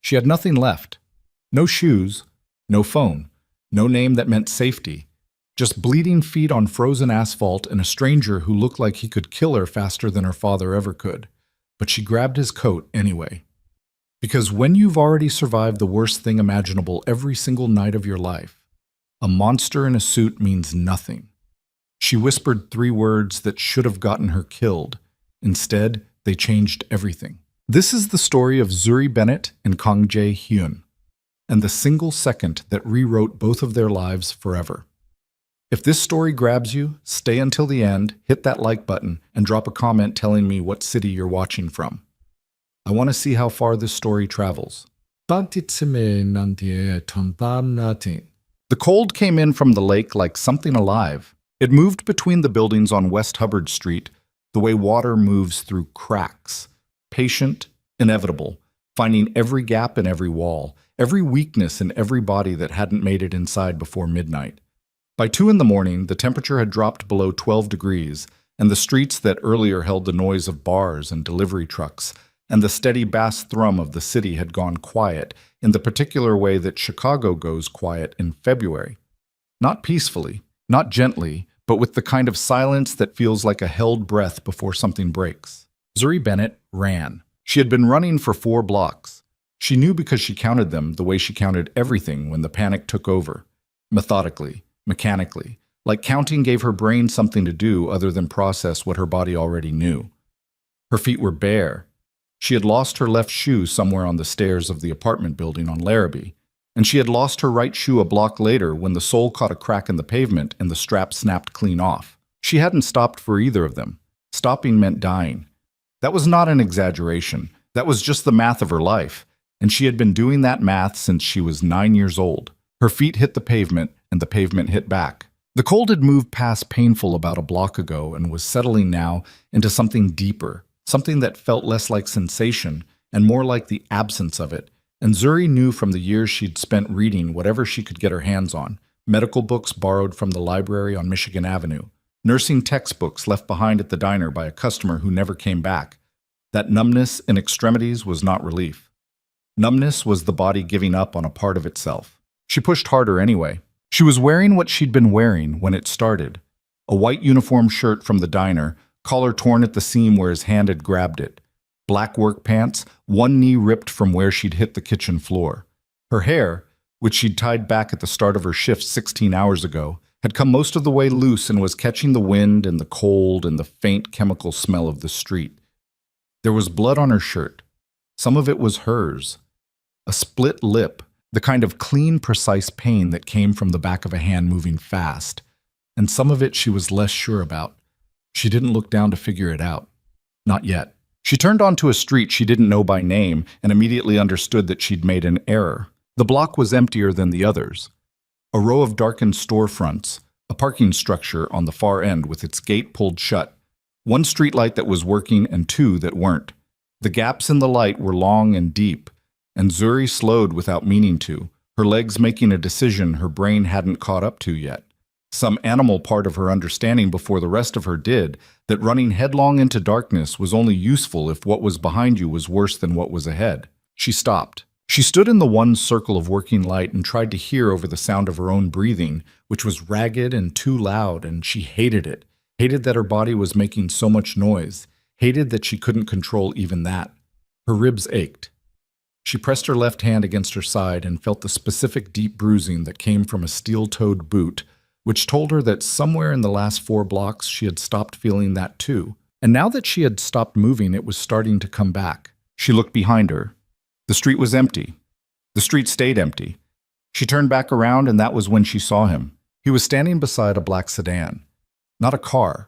She had nothing left. No shoes, no phone, no name that meant safety. Just bleeding feet on frozen asphalt and a stranger who looked like he could kill her faster than her father ever could. But she grabbed his coat anyway. Because when you've already survived the worst thing imaginable every single night of your life, a monster in a suit means nothing. She whispered 3 words that should have gotten her killed. Instead, they changed everything. This is the story of Zuri Bennett and Kang Jae-hyun, and the single second that rewrote both of their lives forever. If this story grabs you, stay until the end, hit that like button, and drop a comment telling me what city you're watching from. I want to see how far this story travels. The cold came in from the lake like something alive. It moved between the buildings on West Hubbard Street, the way water moves through cracks. Patient, inevitable, finding every gap in every wall, every weakness in every body that hadn't made it inside before midnight. By 2 in the morning, the temperature had dropped below 12 degrees, and the streets that earlier held the noise of bars and delivery trucks and the steady bass thrum of the city had gone quiet in the particular way that Chicago goes quiet in February. Not peacefully, not gently, but with the kind of silence that feels like a held breath before something breaks. Zuri Bennett ran. She had been running for 4 blocks. She knew because she counted them the way she counted everything when the panic took over. Methodically, mechanically, like counting gave her brain something to do other than process what her body already knew. Her feet were bare. She had lost her left shoe somewhere on the stairs of the apartment building on Larrabee, and she had lost her right shoe a block later when the sole caught a crack in the pavement and the strap snapped clean off. She hadn't stopped for either of them. Stopping meant dying. That was not an exaggeration. That was just the math of her life, and she had been doing that math since she was 9 years old. Her feet hit the pavement, and the pavement hit back. The cold had moved past painful about a block ago and was settling now into something deeper, something that felt less like sensation and more like the absence of it. And Zuri knew from the years she'd spent reading whatever she could get her hands on, medical books borrowed from the library on Michigan Avenue, nursing textbooks left behind at the diner by a customer who never came back, that numbness in extremities was not relief. Numbness was the body giving up on a part of itself. She pushed harder anyway. She was wearing what she'd been wearing when it started, a white uniform shirt from the diner, collar torn at the seam where his hand had grabbed it, black work pants, one knee ripped from where she'd hit the kitchen floor. Her hair, which she'd tied back at the start of her shift 16 hours ago, had come most of the way loose and was catching the wind and the cold and the faint chemical smell of the street. There was blood on her shirt. Some of it was hers. A split lip, the kind of clean, precise pain that came from the back of a hand moving fast. And some of it she was less sure about. She didn't look down to figure it out. Not yet. She turned onto a street she didn't know by name and immediately understood that she'd made an error. The block was emptier than the others. A row of darkened storefronts, a parking structure on the far end with its gate pulled shut, 1 streetlight that was working and 2 that weren't. The gaps in the light were long and deep, and Zuri slowed without meaning to, her legs making a decision her brain hadn't caught up to yet. Some animal part of her understanding before the rest of her did, that running headlong into darkness was only useful if what was behind you was worse than what was ahead. She stopped. She stood in the one circle of working light and tried to hear over the sound of her own breathing, which was ragged and too loud, and she hated it. Hated that her body was making so much noise. Hated that she couldn't control even that. Her ribs ached. She pressed her left hand against her side and felt the specific deep bruising that came from a steel-toed boot, which told her that somewhere in the last 4 blocks she had stopped feeling that too. And now that she had stopped moving, it was starting to come back. She looked behind her. The street was empty. The street stayed empty. She turned back around, and that was when she saw him. He was standing beside a black sedan. Not a car.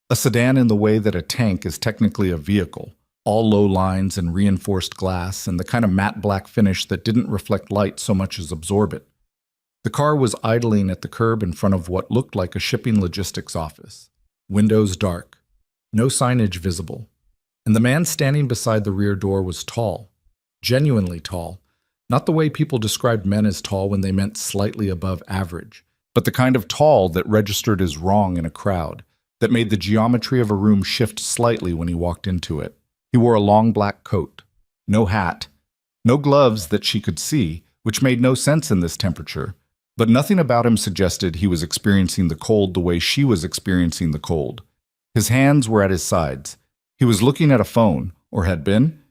A sedan in the way that a tank is technically a vehicle. All low lines and reinforced glass and the kind of matte black finish that didn't reflect light so much as absorb it. The car was idling at the curb in front of what looked like a shipping logistics office. Windows dark. No signage visible. And the man standing beside the rear door was tall. Genuinely tall. Not the way people described men as tall when they meant slightly above average, but the kind of tall that registered as wrong in a crowd, that made the geometry of a room shift slightly when he walked into it. He wore a long black coat. No hat. No gloves that she could see, which made no sense in this temperature. But nothing about him suggested he was experiencing the cold the way she was experiencing the cold. His hands were at his sides. He was looking at a phone, or had been.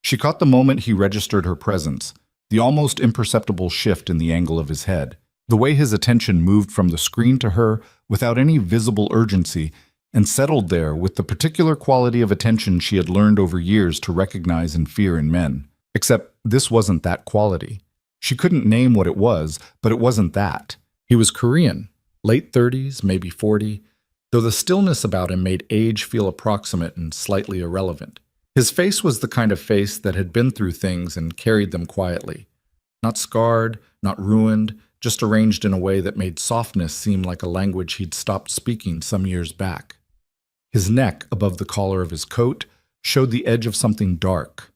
She caught the moment he registered her presence, the almost imperceptible shift in the angle of his head, the way his attention moved from the screen to her without any visible urgency and settled there with the particular quality of attention she had learned over years to recognize and fear in men. Except this wasn't that quality. She couldn't name what it was, but it wasn't that. He was Korean, late 30s, maybe 40, though the stillness about him made age feel approximate and slightly irrelevant. His face was the kind of face that had been through things and carried them quietly. Not scarred, not ruined, just arranged in a way that made softness seem like a language he'd stopped speaking some years back. His neck, above the collar of his coat, showed the edge of something dark.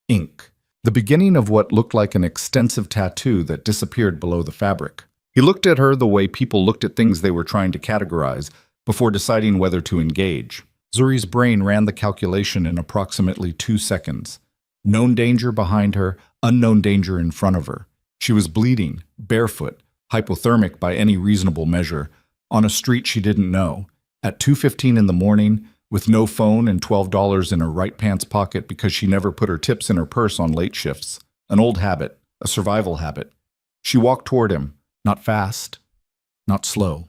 Ink. The beginning of what looked like an extensive tattoo that disappeared below the fabric. He looked at her the way people looked at things they were trying to categorize before deciding whether to engage. Zuri's brain ran the calculation in approximately 2 seconds. Known danger behind her, unknown danger in front of her. She was bleeding, barefoot, hypothermic by any reasonable measure, on a street she didn't know, at 2:15 in the morning, with no phone and $12 in her right pants pocket because she never put her tips in her purse on late shifts. An old habit, a survival habit. She walked toward him, not fast, not slow.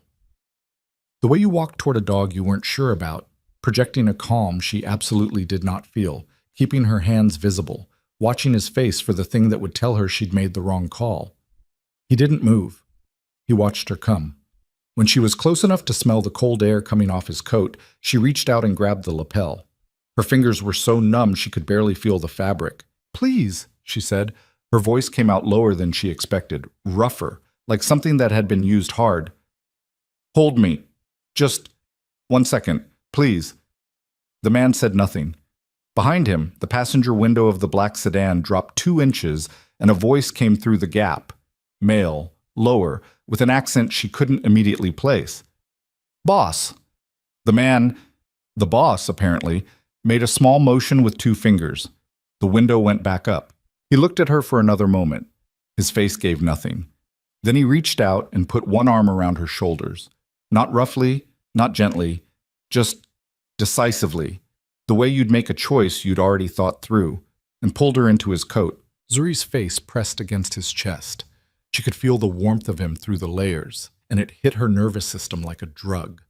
The way you walked toward a dog you weren't sure about, projecting a calm she absolutely did not feel, keeping her hands visible, watching his face for the thing that would tell her she'd made the wrong call. He didn't move. He watched her come. When she was close enough to smell the cold air coming off his coat, she reached out and grabbed the lapel. Her fingers were so numb she could barely feel the fabric. "Please," she said. Her voice came out lower than she expected, rougher, like something that had been used hard. "Hold me. Just 1 second, please." The man said nothing. Behind him, the passenger window of the black sedan dropped 2 inches and a voice came through the gap. Male, lower, with an accent she couldn't immediately place. "Boss." The boss, apparently, made a small motion with 2 fingers. The window went back up. He looked at her for another moment. His face gave nothing. Then he reached out and put one arm around her shoulders. Not roughly, not gently, just decisively, the way you'd make a choice you'd already thought through, and pulled her into his coat. Zuri's face pressed against his chest. She could feel the warmth of him through the layers, and it hit her nervous system like a drug.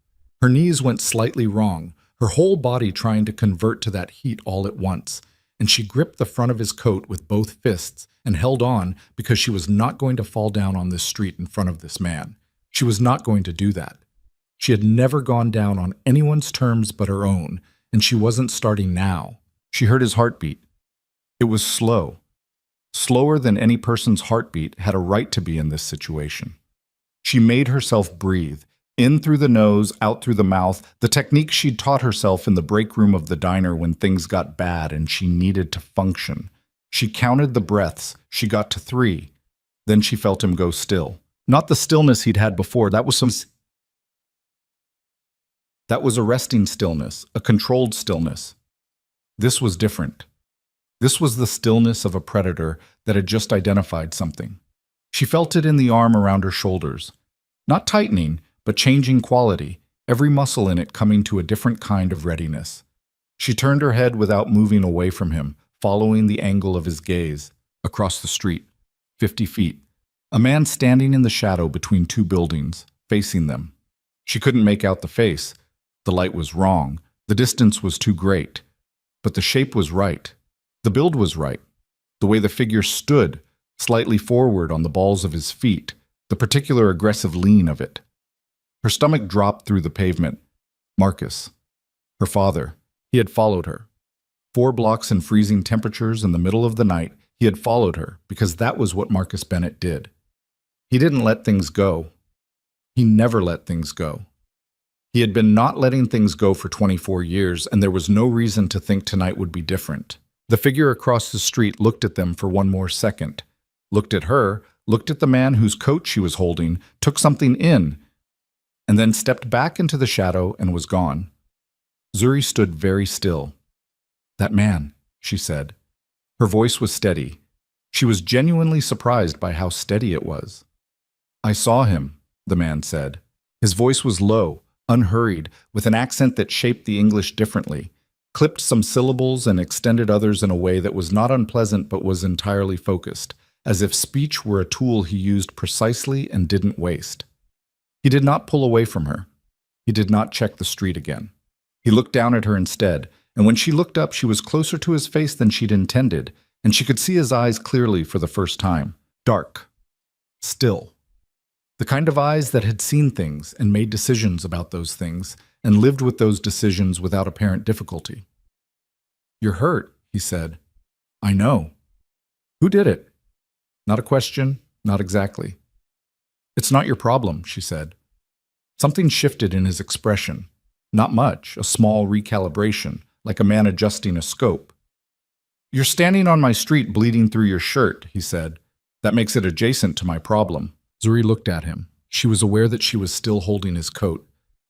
Her knees went slightly wrong, her whole body trying to convert to that heat all at once, and she gripped the front of his coat with both fists and held on because she was not going to fall down on this street in front of this man. She was not going to do that. She had never gone down on anyone's terms but her own, and she wasn't starting now. She heard his heartbeat. It was slow. Slower than any person's heartbeat had a right to be in this situation. She made herself breathe, in through the nose, out through the mouth, the technique she'd taught herself in the break room of the diner when things got bad and she needed to function. She counted the breaths. She got to 3. Then she felt him go still. Not the stillness he'd had before. That was a resting stillness, a controlled stillness. This was different. This was the stillness of a predator that had just identified something. She felt it in the arm around her shoulders. Not tightening, but changing quality, every muscle in it coming to a different kind of readiness. She turned her head without moving away from him, following the angle of his gaze. Across the street, 50 feet. A man standing in the shadow between 2 buildings, facing them. She couldn't make out the face. The light was wrong. The distance was too great. But the shape was right. The build was right. The way the figure stood, slightly forward on the balls of his feet, the particular aggressive lean of it. Her stomach dropped through the pavement. Marcus. Her father. He had followed her. 4 blocks in freezing temperatures in the middle of the night, he had followed her because that was what Marcus Bennett did. He didn't let things go. He never let things go. He had been not letting things go for 24 years, and there was no reason to think tonight would be different. The figure across the street looked at them for one more second, looked at her, looked at the man whose coat she was holding, took something in, and then stepped back into the shadow and was gone. Zuri stood very still. "That man," she said. Her voice was steady. She was genuinely surprised by how steady it was. "I saw him," the man said. His voice was low, unhurried, with an accent that shaped the English differently, clipped some syllables and extended others in a way that was not unpleasant but was entirely focused, as if speech were a tool he used precisely and didn't waste. He did not pull away from her. He did not check the street again. He looked down at her instead, and when she looked up, she was closer to his face than she'd intended, and she could see his eyes clearly for the first time. Dark. Still. The kind of eyes that had seen things and made decisions about those things and lived with those decisions without apparent difficulty. "You're hurt," he said. "I know." "Who did it?" Not a question, not exactly. "It's not your problem," she said. Something shifted in his expression. Not much, a small recalibration, like a man adjusting a scope. "You're standing on my street bleeding through your shirt," he said. "That makes it adjacent to my problem." Zuri looked at him. She was aware that she was still holding his coat.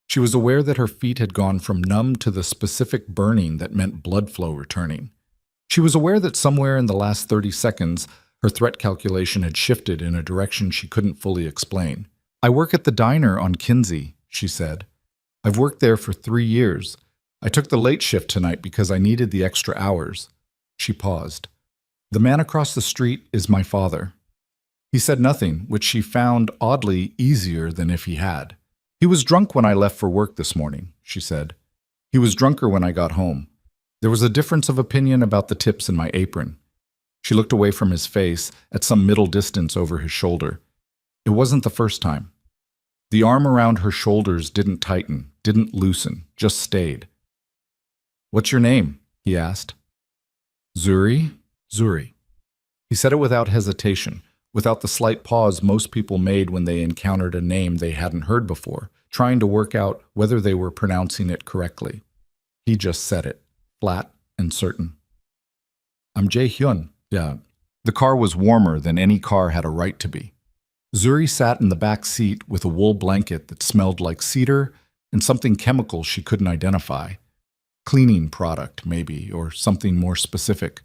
She was aware that her feet had gone from numb to the specific burning that meant blood flow returning. She was aware that somewhere in the last 30 seconds, her threat calculation had shifted in a direction she couldn't fully explain. "I work at the diner on Kinsey," she said. "I've worked there for 3 years. I took the late shift tonight because I needed the extra hours." She paused. "The man across the street is my father." He said nothing, which she found oddly easier than if he had. "He was drunk when I left for work this morning," she said. "He was drunker when I got home. There was a difference of opinion about the tips in my apron." She looked away from his face, at some middle distance over his shoulder. It wasn't the first time. The arm around her shoulders didn't tighten, didn't loosen, just stayed. "What's your name?" he asked. "Zuri?" "Zuri." He said it without hesitation, without the slight pause most people made when they encountered a name they hadn't heard before, trying to work out whether they were pronouncing it correctly. He just said it, flat and certain. "I'm Jae-hyun." "Yeah." The car was warmer than any car had a right to be. Zuri sat in the back seat with a wool blanket that smelled like cedar and something chemical she couldn't identify. Cleaning product, maybe, or something more specific,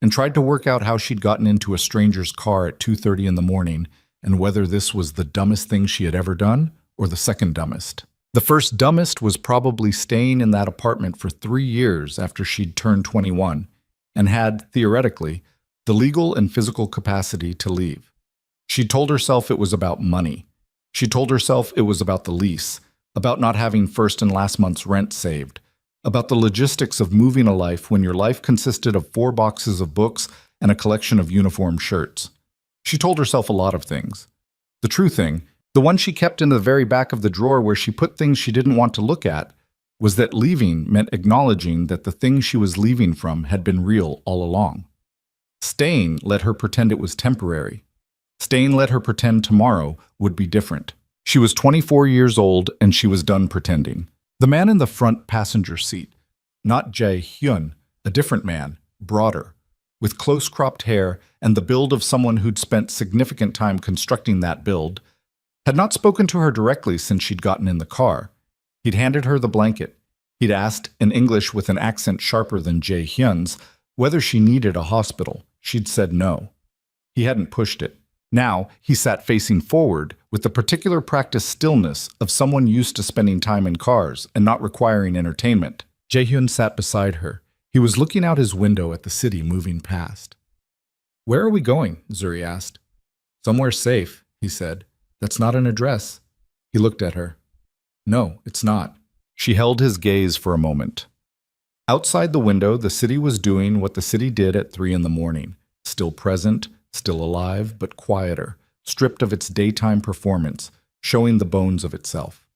and tried to work out how she'd gotten into a stranger's car at 2:30 in the morning and whether this was the dumbest thing she had ever done or the second dumbest. The first dumbest was probably staying in that apartment for 3 years after she'd turned 21 and had, theoretically, the legal and physical capacity to leave. She told herself it was about money. She told herself it was about the lease, about not having first and last month's rent saved, about the logistics of moving a life when your life consisted of 4 boxes of books and a collection of uniform shirts. She told herself a lot of things. The true thing, the one she kept in the very back of the drawer where she put things she didn't want to look at, was that leaving meant acknowledging that the thing she was leaving from had been real all along. Staying let her pretend it was temporary. Staying let her pretend tomorrow would be different. She was 24 years old and she was done pretending. The man in the front passenger seat, not Jae-hyun, a different man, broader, with close-cropped hair and the build of someone who'd spent significant time constructing that build, had not spoken to her directly since she'd gotten in the car. He'd handed her the blanket. He'd asked, in English with an accent sharper than Jae-hyun's, whether she needed a hospital. She'd said no. He hadn't pushed it. Now, he sat facing forward with the particular practiced stillness of someone used to spending time in cars and not requiring entertainment. Jae-hyun sat beside her. He was looking out his window at the city moving past. "Where are we going?" Zuri asked. "Somewhere safe," he said. "That's not an address." He looked at her. "No, it's not." She held his gaze for a moment. Outside the window, the city was doing what the city did at 3 in the morning, still present, still alive, but quieter, stripped of its daytime performance, showing the bones of itself.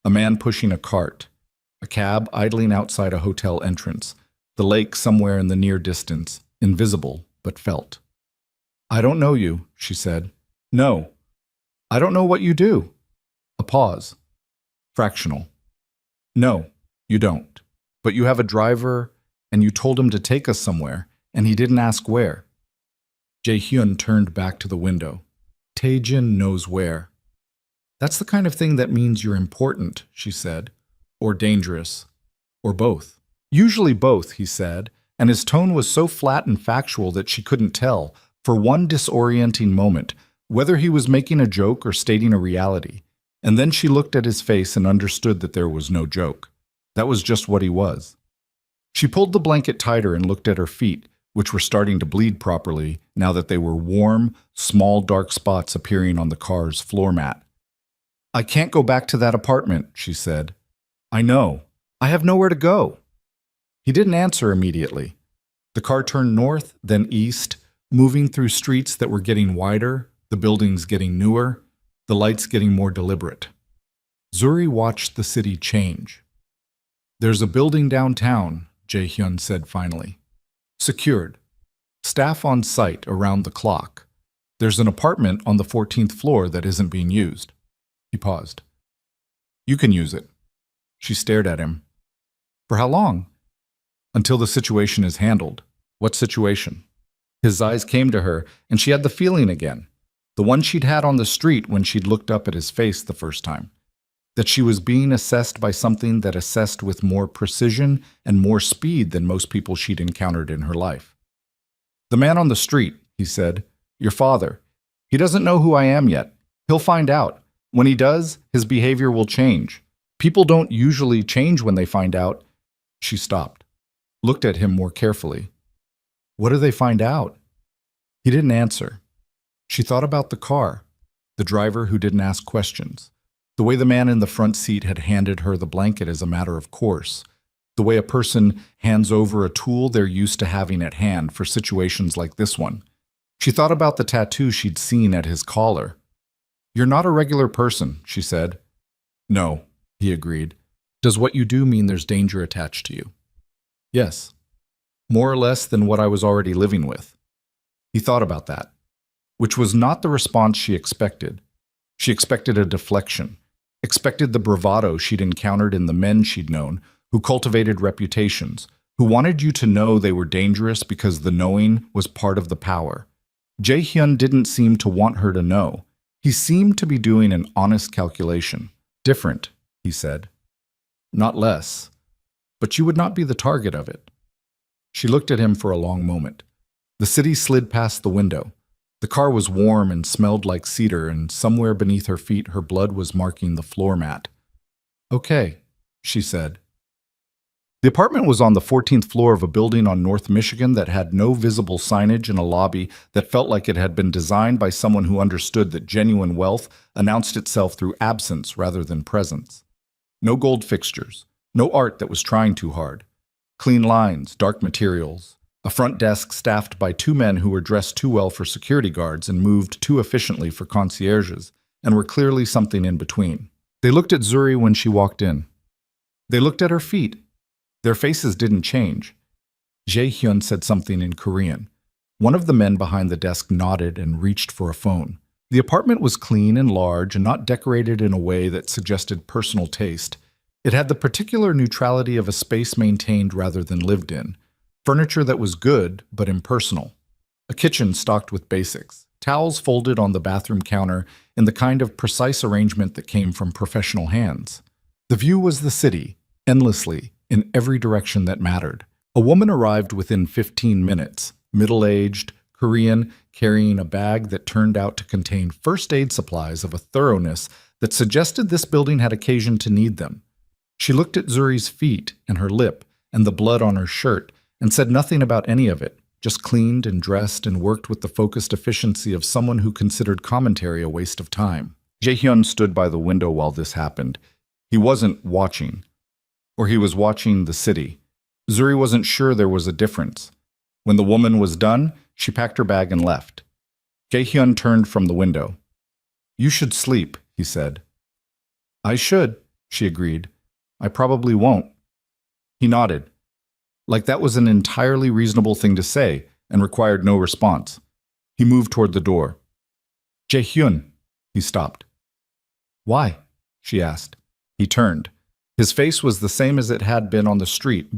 A man pushing a cart, a cab idling outside a hotel entrance, the lake somewhere in the near distance, invisible but felt. "I don't know you," she said. "No. I don't know what you do." A pause. Fractional. "No, you don't. But you have a driver, and you told him to take us somewhere, and he didn't ask where." Jae-hyun turned back to the window. "Taejin knows where." "That's the kind of thing that means you're important," she said. "Or dangerous. Or both." "Usually both," he said, and his tone was so flat and factual that she couldn't tell, for one disorienting moment, whether he was making a joke or stating a reality. And then she looked at his face and understood that there was no joke. That was just what he was. She pulled the blanket tighter and looked at her feet, which were starting to bleed properly now that they were warm, small dark spots appearing on the car's floor mat. "I can't go back to that apartment," she said. "I know. I have nowhere to go." He didn't answer immediately. The car turned north, then east, moving through streets that were getting wider, the buildings getting newer, the lights getting more deliberate. Zuri watched the city change. "There's a building downtown," Jae-hyun said finally. "Secured. Staff on site around the clock. There's an apartment on the 14th floor that isn't being used." He paused. "You can use it." She stared at him. "For how long?" "Until the situation is handled." "What situation?" His eyes came to her, and she had the feeling again, the one she'd had on the street when she'd looked up at his face the first time, that she was being assessed by something that assessed with more precision and more speed than most people she'd encountered in her life. "The man on the street," he said, "your father. He doesn't know who I am yet. He'll find out. When he does, his behavior will change. People don't usually change when they find out." She stopped, looked at him more carefully. "What do they find out?" He didn't answer. She thought about the car, the driver who didn't ask questions, the way the man in the front seat had handed her the blanket as a matter of course, the way a person hands over a tool they're used to having at hand for situations like this one. She thought about the tattoo she'd seen at his collar. "You're not a regular person," she said. "No," he agreed. "Does what you do mean there's danger attached to you?" "Yes. More or less than what I was already living with." He thought about that, which was not the response she expected. She expected a deflection, expected the bravado she'd encountered in the men she'd known, who cultivated reputations, who wanted you to know they were dangerous because the knowing was part of the power. Jae-hyun didn't seem to want her to know. He seemed to be doing an honest calculation. "Different," he said. "Not less. But you would not be the target of it." She looked at him for a long moment. The city slid past the window. The car was warm and smelled like cedar, and somewhere beneath her feet her blood was marking the floor mat. "Okay," she said. The apartment was on the 14th floor of a building on North Michigan that had no visible signage and a lobby that felt like it had been designed by someone who understood that genuine wealth announced itself through absence rather than presence. No gold fixtures, no art that was trying too hard. Clean lines, dark materials, a front desk staffed by two men who were dressed too well for security guards and moved too efficiently for concierges, and were clearly something in between. They looked at Zuri when she walked in. They looked at her feet. Their faces didn't change. Jae-hyun said something in Korean. One of the men behind the desk nodded and reached for a phone. The apartment was clean and large and not decorated in a way that suggested personal taste. It had the particular neutrality of a space maintained rather than lived in. Furniture that was good, but impersonal. A kitchen stocked with basics. Towels folded on the bathroom counter in the kind of precise arrangement that came from professional hands. The view was the city, endlessly, in every direction that mattered. A woman arrived within 15 minutes, middle-aged, Korean, carrying a bag that turned out to contain first aid supplies of a thoroughness that suggested this building had occasion to need them. She looked at Zuri's feet and her lip and the blood on her shirt and said nothing about any of it, just cleaned and dressed and worked with the focused efficiency of someone who considered commentary a waste of time. Jae-hyun stood by the window while this happened. He wasn't watching. Or he was watching the city. Zuri wasn't sure there was a difference. When the woman was done, she packed her bag and left. Jae-hyun turned from the window. "You should sleep," he said. "I should," she agreed. "I probably won't." He nodded, like that was an entirely reasonable thing to say and required no response. He moved toward the door. "Jae-hyun," he stopped. "Why?" she asked. He turned. His face was the same as it had been on the street,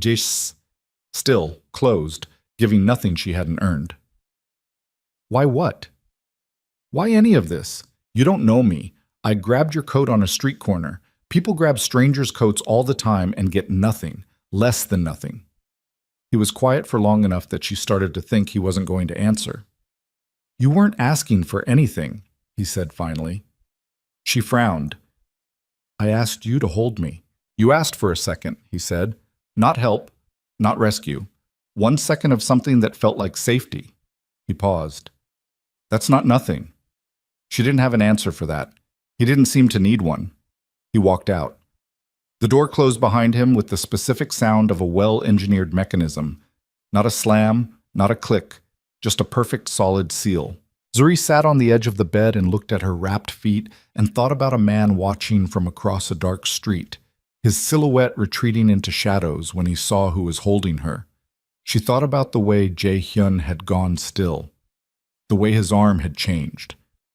still, closed, giving nothing she hadn't earned. "Why what?" "Why any of this? You don't know me. I grabbed your coat on a street corner. People grab strangers' coats all the time and get nothing, less than nothing." He was quiet for long enough that she started to think he wasn't going to answer. You weren't asking for anything, he said finally. She frowned. I asked you to hold me. You asked for a second, he said. Not help, not rescue. 1 second of something that felt like safety. He paused. That's not nothing. She didn't have an answer for that. He didn't seem to need one. He walked out. The door closed behind him with the specific sound of a well-engineered mechanism. Not a slam, not a click, just a perfect solid seal. Zuri sat on the edge of the bed and looked at her wrapped feet and thought about a man watching from across a dark street, his silhouette retreating into shadows when he saw who was holding her. She thought about the way Jae-hyun had gone still, the way his arm had changed.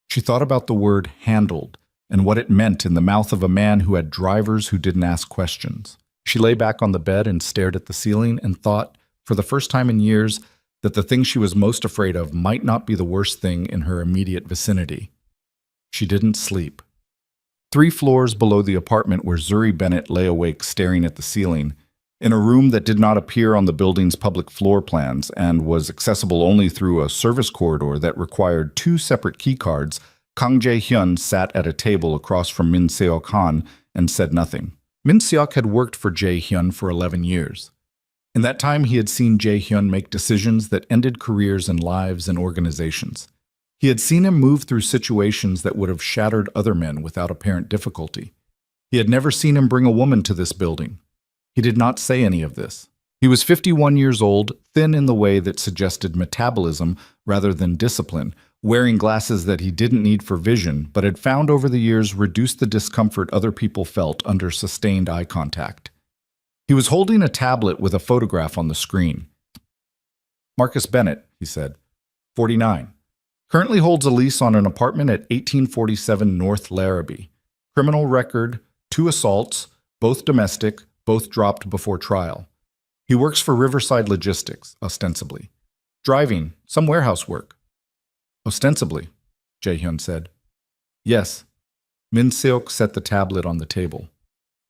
She thought about the word handled and what it meant in the mouth of a man who had drivers who didn't ask questions. She lay back on the bed and stared at the ceiling and thought, for the first time in years, that the thing she was most afraid of might not be the worst thing in her immediate vicinity. She didn't sleep. 3 floors below the apartment where Zuri Bennett lay awake staring at the ceiling, in a room that did not appear on the building's public floor plans and was accessible only through a service corridor that required 2 separate keycards, Kang Jae-hyun sat at a table across from Min Seok-han and said nothing. Min Seok had worked for Jae-hyun for 11 years. In that time, he had seen Jae-hyun make decisions that ended careers and lives and organizations. He had seen him move through situations that would have shattered other men without apparent difficulty. He had never seen him bring a woman to this building. He did not say any of this. He was 51 years old, thin in the way that suggested metabolism rather than discipline, wearing glasses that he didn't need for vision, but had found over the years reduced the discomfort other people felt under sustained eye contact. He was holding a tablet with a photograph on the screen. Marcus Bennett, he said, 49. Currently holds a lease on an apartment at 1847 North Larrabee. Criminal record, 2 assaults, both domestic, both dropped before trial. He works for Riverside Logistics, ostensibly. Driving, some warehouse work. Ostensibly, Jae-hyun said. Yes. Min Seok set the tablet on the table.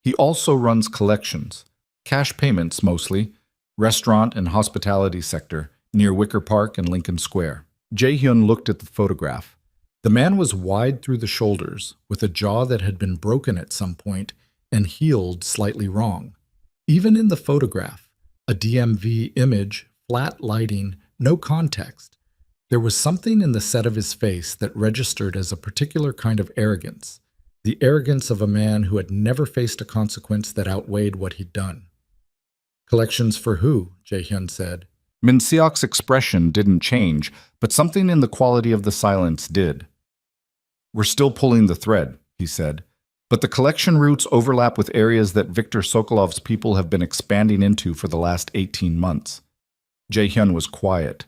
He also runs collections. Cash payments, mostly. Restaurant and hospitality sector, near Wicker Park and Lincoln Square. Jae-hyun looked at the photograph. The man was wide through the shoulders, with a jaw that had been broken at some point and healed slightly wrong. Even in the photograph, a DMV image, flat lighting, no context, there was something in the set of his face that registered as a particular kind of arrogance, the arrogance of a man who had never faced a consequence that outweighed what he'd done. Collections for who? Jae-hyun said. Min Seok's expression didn't change, but something in the quality of the silence did. We're still pulling the thread, he said, but the collection routes overlap with areas that Viktor Sokolov's people have been expanding into for the last 18 months. Jae-hyun was quiet.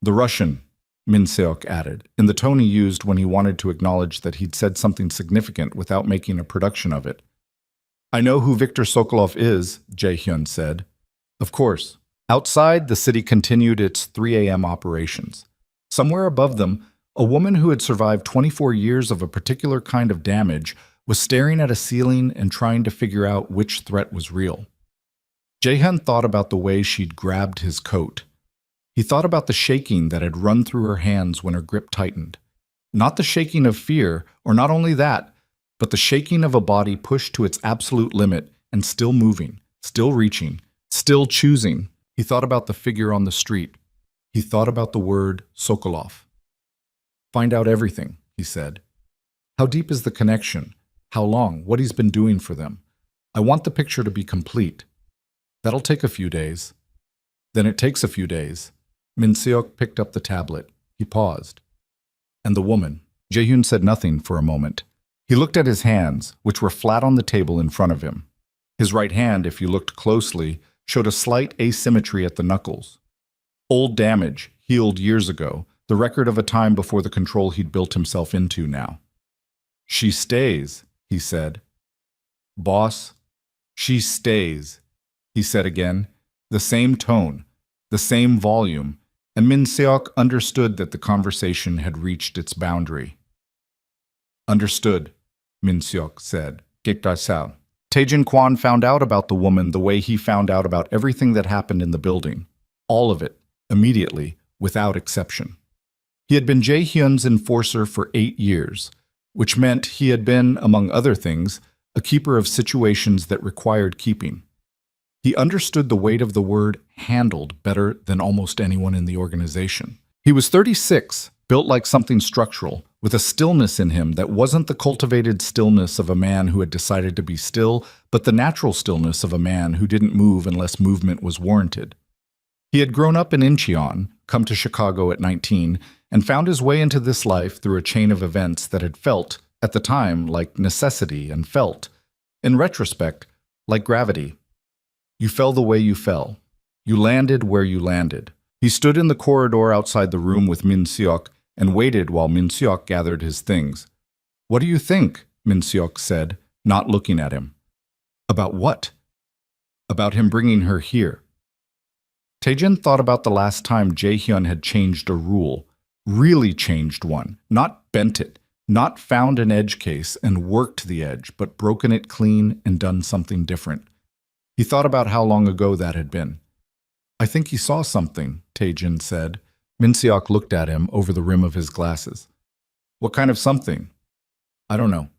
The Russian, Min Seok added, in the tone he used when he wanted to acknowledge that he'd said something significant without making a production of it. I know who Viktor Sokolov is, Jae-hyun said. Of course. Outside, the city continued its 3 a.m. operations. Somewhere above them, a woman who had survived 24 years of a particular kind of damage was staring at a ceiling and trying to figure out which threat was real. Jae-hyun thought about the way she'd grabbed his coat. He thought about the shaking that had run through her hands when her grip tightened. Not the shaking of fear, or not only that, but the shaking of a body pushed to its absolute limit and still moving, still reaching, still choosing. He thought about the figure on the street. He thought about the word Sokolov. Find out everything, he said. How deep is the connection? How long? What he's been doing for them? I want the picture to be complete. That'll take a few days. Then it takes a few days. Min Seok picked up the tablet. He paused. And the woman. Jae-hyun said nothing for a moment. He looked at his hands, which were flat on the table in front of him. His right hand, if you looked closely, showed a slight asymmetry at the knuckles. Old damage, healed years ago, the record of a time before the control he'd built himself into now. She stays, he said. Boss, she stays, he said again, the same tone, the same volume, and Min Seok understood that the conversation had reached its boundary. Understood, Min Seok said. Gekdasao. Taejin Kwan found out about the woman the way he found out about everything that happened in the building. All of it, immediately, without exception. He had been Jae-hyun's enforcer for 8 years, which meant he had been, among other things, a keeper of situations that required keeping. He understood the weight of the word handled better than almost anyone in the organization. He was 36, built like something structural, with a stillness in him that wasn't the cultivated stillness of a man who had decided to be still, but the natural stillness of a man who didn't move unless movement was warranted. He had grown up in Incheon, come to Chicago at 19, and found his way into this life through a chain of events that had felt, at the time, like necessity and felt, in retrospect, like gravity. You fell the way you fell. You landed where you landed. He stood in the corridor outside the room with Min Seok and waited while Min Seok gathered his things. "What do you think?" Min Seok said, not looking at him. "About what?" "About him bringing her here." Taejin thought about the last time Jae-hyun had changed a rule, really changed one, not bent it, not found an edge case and worked the edge, but broken it clean and done something different. He thought about how long ago that had been. "I think he saw something," Taejin said. Min Seok looked at him over the rim of his glasses. "What kind of something?" "I don't know."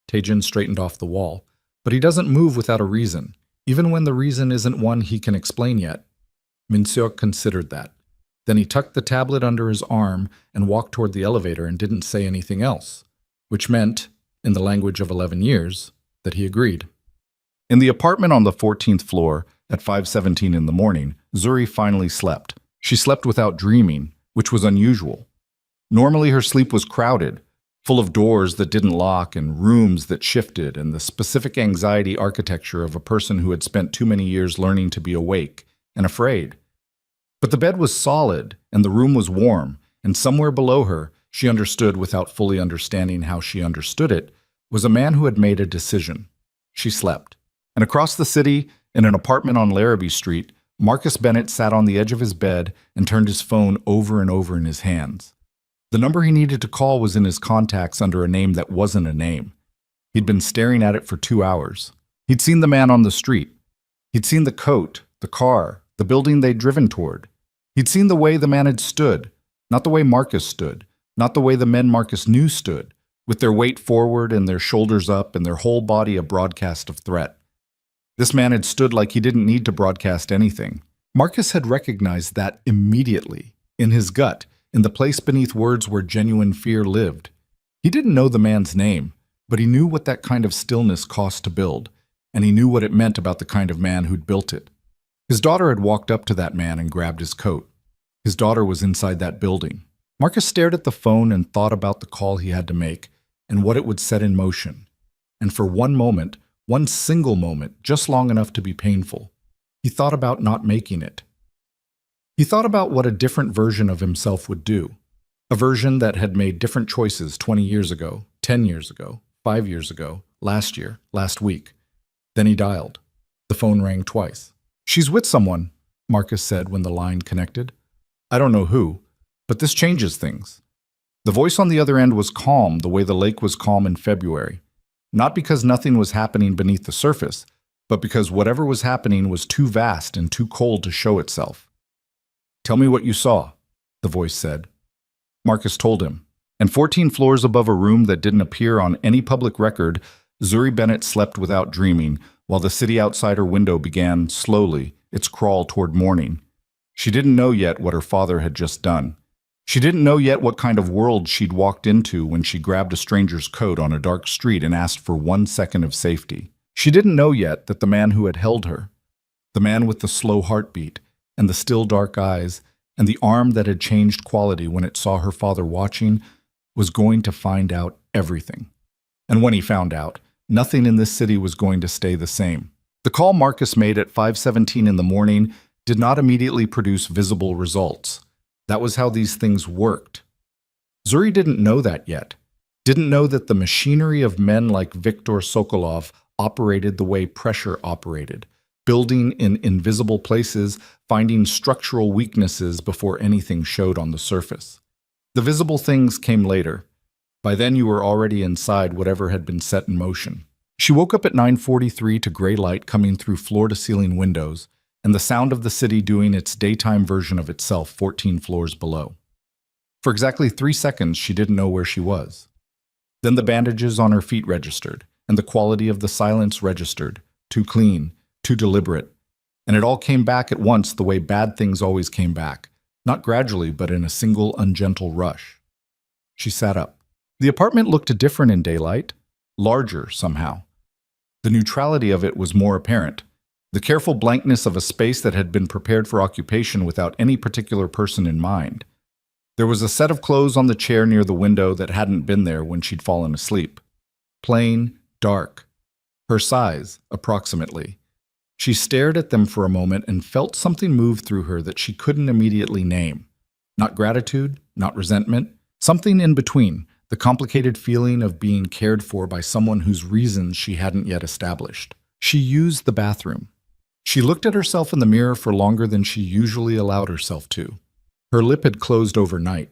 Taejin straightened off the wall. "But he doesn't move without a reason, even when the reason isn't one he can explain yet." Min Seok considered that. Then he tucked the tablet under his arm and walked toward the elevator and didn't say anything else, which meant, in the language of 11 years, that he agreed. In the apartment on the 14th floor, at 5:17 in the morning, Zuri finally slept. She slept without dreaming, which was unusual. Normally her sleep was crowded, full of doors that didn't lock and rooms that shifted and the specific anxiety architecture of a person who had spent too many years learning to be awake and afraid. But the bed was solid, and the room was warm, and somewhere below her, she understood without fully understanding how she understood it, was a man who had made a decision. She slept. And across the city, in an apartment on Larrabee Street, Marcus Bennett sat on the edge of his bed and turned his phone over and over in his hands. The number he needed to call was in his contacts under a name that wasn't a name. He'd been staring at it for 2 hours. He'd seen the man on the street. He'd seen the coat, the car, the building they'd driven toward. He'd seen the way the man had stood, not the way Marcus stood, not the way the men Marcus knew stood, with their weight forward and their shoulders up and their whole body a broadcast of threat. This man had stood like he didn't need to broadcast anything. Marcus had recognized that immediately, in his gut, in the place beneath words where genuine fear lived. He didn't know the man's name, but he knew what that kind of stillness cost to build, and he knew what it meant about the kind of man who'd built it. His daughter had walked up to that man and grabbed his coat. His daughter was inside that building. Marcus stared at the phone and thought about the call he had to make and what it would set in motion. And for one moment, one single moment, just long enough to be painful, he thought about not making it. He thought about what a different version of himself would do. A version that had made different choices 20 years ago, 10 years ago, 5 years ago, last year, last week. Then he dialed. The phone rang twice. "She's with someone," Marcus said when the line connected. "I don't know who, but this changes things." The voice on the other end was calm the way the lake was calm in February. Not because nothing was happening beneath the surface, but because whatever was happening was too vast and too cold to show itself. "Tell me what you saw," the voice said. Marcus told him. And 14 floors above a room that didn't appear on any public record, Zuri Bennett slept without dreaming, while the city outside her window began, slowly, its crawl toward morning. She didn't know yet what her father had just done. She didn't know yet what kind of world she'd walked into when she grabbed a stranger's coat on a dark street and asked for 1 second of safety. She didn't know yet that the man who had held her, the man with the slow heartbeat, and the still dark eyes, and the arm that had changed quality when it saw her father watching, was going to find out everything. And when he found out, nothing in this city was going to stay the same. The call Marcus made at 5:17 in the morning did not immediately produce visible results. That was how these things worked. Zuri didn't know that yet. Didn't know that the machinery of men like Viktor Sokolov operated the way pressure operated, building in invisible places, finding structural weaknesses before anything showed on the surface. The visible things came later. By then you were already inside whatever had been set in motion. She woke up at 9:43 to gray light coming through floor-to-ceiling windows, and the sound of the city doing its daytime version of itself 14 floors below. For exactly 3 seconds, she didn't know where she was. Then the bandages on her feet registered, and the quality of the silence registered. Too clean, too deliberate. And it all came back at once the way bad things always came back. Not gradually, but in a single ungentle rush. She sat up. The apartment looked different in daylight, larger somehow. The neutrality of it was more apparent. The careful blankness of a space that had been prepared for occupation without any particular person in mind. There was a set of clothes on the chair near the window that hadn't been there when she'd fallen asleep. Plain, dark. Her size, approximately. She stared at them for a moment and felt something move through her that she couldn't immediately name. Not gratitude, not resentment, something in between, the complicated feeling of being cared for by someone whose reasons she hadn't yet established. She used the bathroom. She looked at herself in the mirror for longer than she usually allowed herself to. Her lip had closed overnight.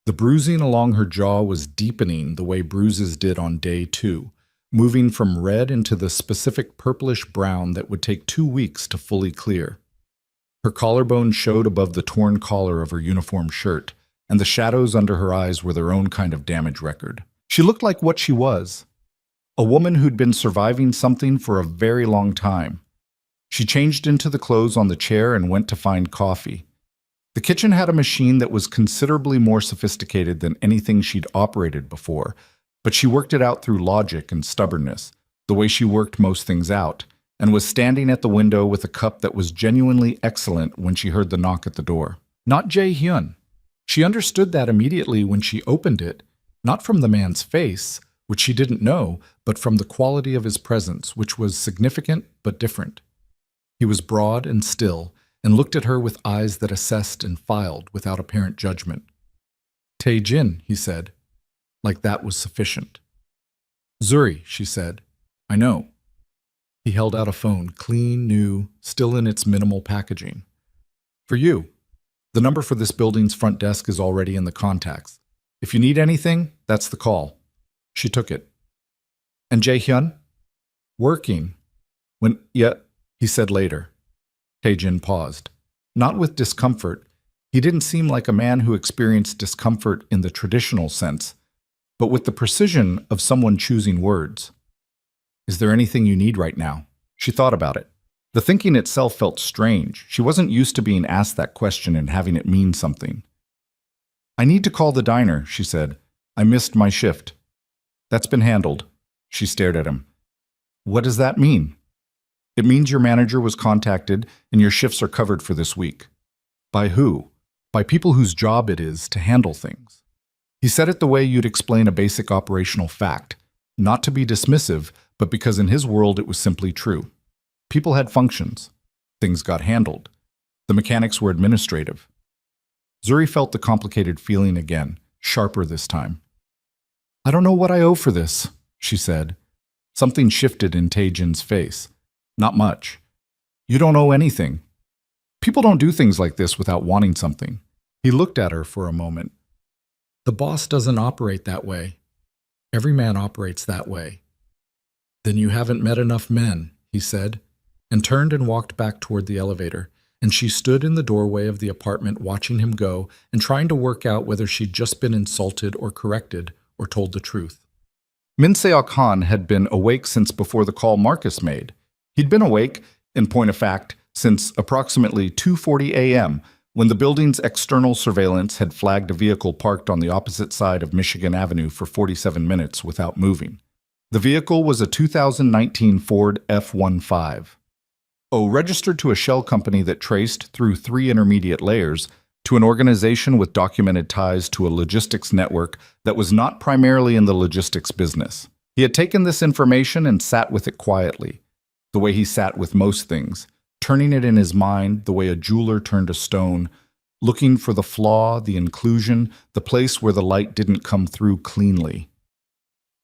The bruising along her jaw was deepening the way bruises did on day 2, moving from red into the specific purplish brown that would take 2 weeks to fully clear. Her collarbone showed above the torn collar of her uniform shirt, and the shadows under her eyes were their own kind of damage record. She looked like what she was, a woman who'd been surviving something for a very long time. She changed into the clothes on the chair and went to find coffee. The kitchen had a machine that was considerably more sophisticated than anything she'd operated before, but she worked it out through logic and stubbornness, the way she worked most things out, and was standing at the window with a cup that was genuinely excellent when she heard the knock at the door. Not Jae-hyun. She understood that immediately when she opened it, not from the man's face, which she didn't know, but from the quality of his presence, which was significant but different. He was broad and still, and looked at her with eyes that assessed and filed without apparent judgment. "Tae-jin," he said, like that was sufficient. "Zuri," she said, "I know." He held out a phone, clean, new, still in its minimal packaging. "For you. The number for this building's front desk is already in the contacts. If you need anything, that's the call." She took it. "And Jae-hyun?" "Working. Yeah," he said later. Tae-jin paused. Not with discomfort. He didn't seem like a man who experienced discomfort in the traditional sense, but with the precision of someone choosing words. "Is there anything you need right now?" She thought about it. The thinking itself felt strange. She wasn't used to being asked that question and having it mean something. "I need to call the diner," she said. "I missed my shift." "That's been handled." She stared at him. "What does that mean?" "It means your manager was contacted and your shifts are covered for this week." "By who?" "By people whose job it is to handle things." He said it the way you'd explain a basic operational fact, not to be dismissive, but because in his world it was simply true. People had functions. Things got handled. The mechanics were administrative. Zuri felt the complicated feeling again, sharper this time. "I don't know what I owe for this," she said. Something shifted in Tae-jin's face. "Not much. You don't owe anything. People don't do things like this without wanting something." He looked at her for a moment. "The boss doesn't operate that way. Every man operates that way." "Then you haven't met enough men," he said, and turned and walked back toward the elevator, and she stood in the doorway of the apartment watching him go and trying to work out whether she'd just been insulted or corrected or told the truth. Min Seok-han had been awake since before the call Marcus made. He'd been awake, in point of fact, since approximately 2:40 a.m., when the building's external surveillance had flagged a vehicle parked on the opposite side of Michigan Avenue for 47 minutes without moving. The vehicle was a 2019 Ford F-15. Registered to a shell company that traced, through 3 intermediate layers, to an organization with documented ties to a logistics network that was not primarily in the logistics business. He had taken this information and sat with it quietly, the way he sat with most things, turning it in his mind the way a jeweler turned a stone, looking for the flaw, the inclusion, the place where the light didn't come through cleanly.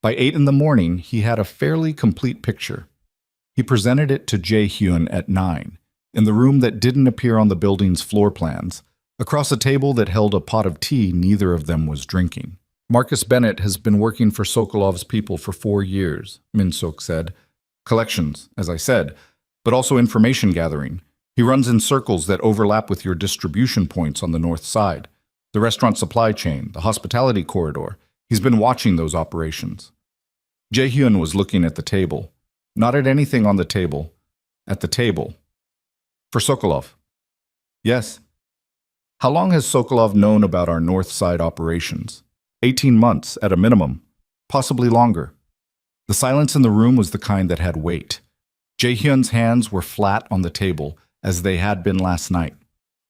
By 8 in the morning, he had a fairly complete picture. He presented it to Jae-hyun at 9, in the room that didn't appear on the building's floor plans, across a table that held a pot of tea neither of them was drinking. "Marcus Bennett has been working for Sokolov's people for 4 years, Min-sok said. "Collections, as I said, but also information gathering. He runs in circles that overlap with your distribution points on the north side. The restaurant supply chain, the hospitality corridor. He's been watching those operations. Jae-hyun was looking at the table. Not at anything on the table. At the table. For Sokolov. Yes. How long has Sokolov known about our North Side operations? 18 months, at a minimum. Possibly longer. The silence in the room was the kind that had weight. Jae-hyun's hands were flat on the table, as they had been last night.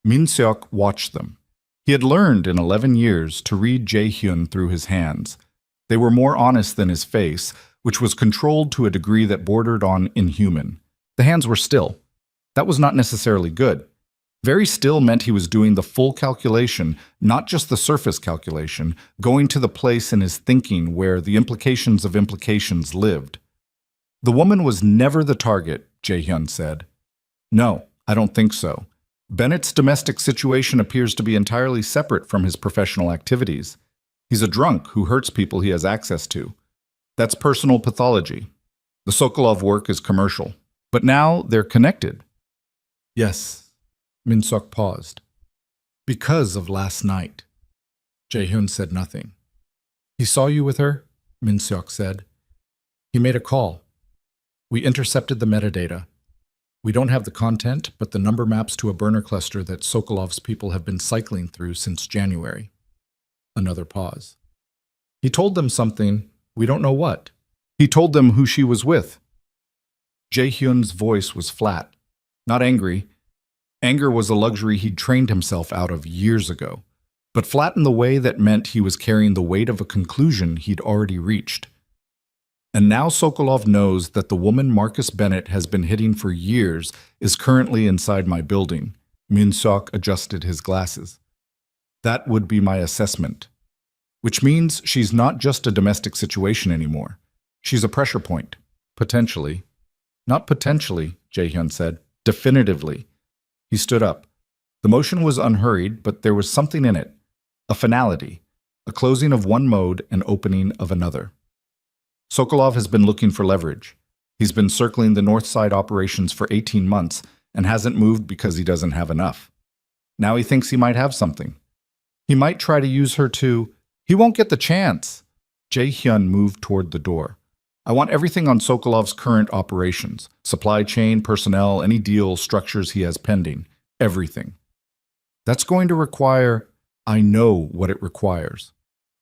Min-seok watched them. He had learned in 11 years to read Jae-hyun through his hands. They were more honest than his face, which was controlled to a degree that bordered on inhuman. The hands were still. That was not necessarily good. Very still meant he was doing the full calculation, not just the surface calculation, going to the place in his thinking where the implications of implications lived. The woman was never the target, Jae-hyun said. No, I don't think so. Bennett's domestic situation appears to be entirely separate from his professional activities. He's a drunk who hurts people he has access to. That's personal pathology. The Sokolov work is commercial. But now they're connected. Yes, Min-seok paused. Because of last night. Jae-hyun said nothing. He saw you with her, Min-seok said. He made a call. We intercepted the metadata. We don't have the content, but the number maps to a burner cluster that Sokolov's people have been cycling through since January. Another pause. He told them something, we don't know what. He told them who she was with. Jae-hyun's voice was flat, not angry. Anger was a luxury he'd trained himself out of years ago, but flat in the way that meant he was carrying the weight of a conclusion he'd already reached. And now Sokolov knows that the woman Marcus Bennett has been hitting for years is currently inside my building. Min-seok adjusted his glasses. That would be my assessment. Which means she's not just a domestic situation anymore. She's a pressure point. Potentially. Not potentially, Jae-hyun said. Definitively. He stood up. The motion was unhurried, but there was something in it. A finality. A closing of one mode and opening of another. Sokolov has been looking for leverage. He's been circling the North Side operations for 18 months and hasn't moved because he doesn't have enough. Now he thinks he might have something. He might try to use her to... He won't get the chance. Jae-hyun moved toward the door. I want everything on Sokolov's current operations. Supply chain, personnel, any deals, structures he has pending. Everything. That's going to require... I know what it requires.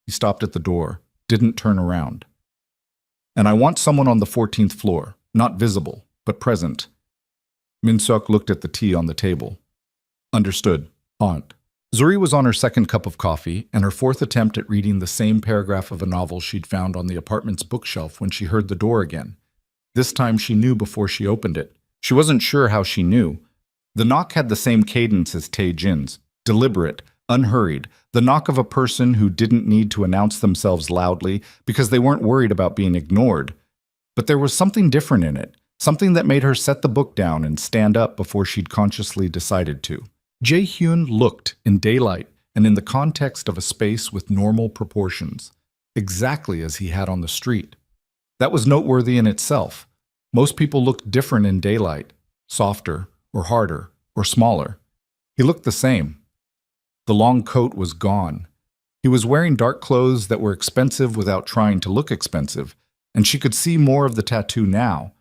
He stopped at the door, didn't turn around. And I want someone on the 14th floor, not visible, but present. Min-seok looked at the tea on the table. Understood. Aunt. Zuri was on her second cup of coffee and her fourth attempt at reading the same paragraph of a novel she'd found on the apartment's bookshelf when she heard the door again. This time she knew before she opened it. She wasn't sure how she knew. The knock had the same cadence as Tae-jin's, deliberate, unhurried, the knock of a person who didn't need to announce themselves loudly because they weren't worried about being ignored. But there was something different in it, something that made her set the book down and stand up before she'd consciously decided to. Jae-hyun looked in daylight and in the context of a space with normal proportions, exactly as he had on the street. That was noteworthy in itself. Most people looked different in daylight, softer or harder or smaller. He looked the same. The long coat was gone. He was wearing dark clothes that were expensive without trying to look expensive, and she could see more of the tattoo now.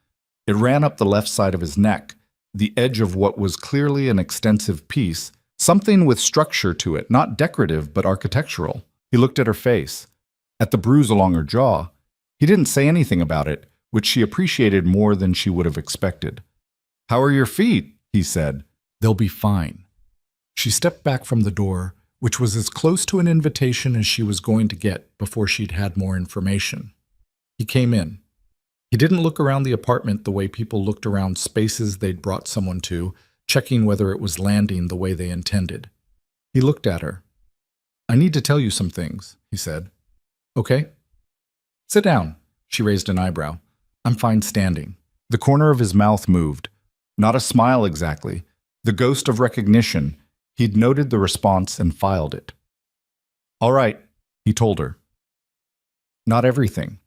It ran up the left side of his neck, the edge of what was clearly an extensive piece, something with structure to it, not decorative but architectural. He looked at her face, at the bruise along her jaw. He didn't say anything about it, which she appreciated more than she would have expected. "How are your feet?" he said. "They'll be fine." She stepped back from the door, which was as close to an invitation as she was going to get before she'd had more information. He came in. He didn't look around the apartment the way people looked around spaces they'd brought someone to, checking whether it was landing the way they intended. He looked at her. "I need to tell you some things," he said. "Okay." "Sit down." She raised an eyebrow. "I'm fine standing." The corner of his mouth moved. Not a smile exactly. The ghost of recognition. He'd noted the response and filed it. "All right," he told her. Not everything.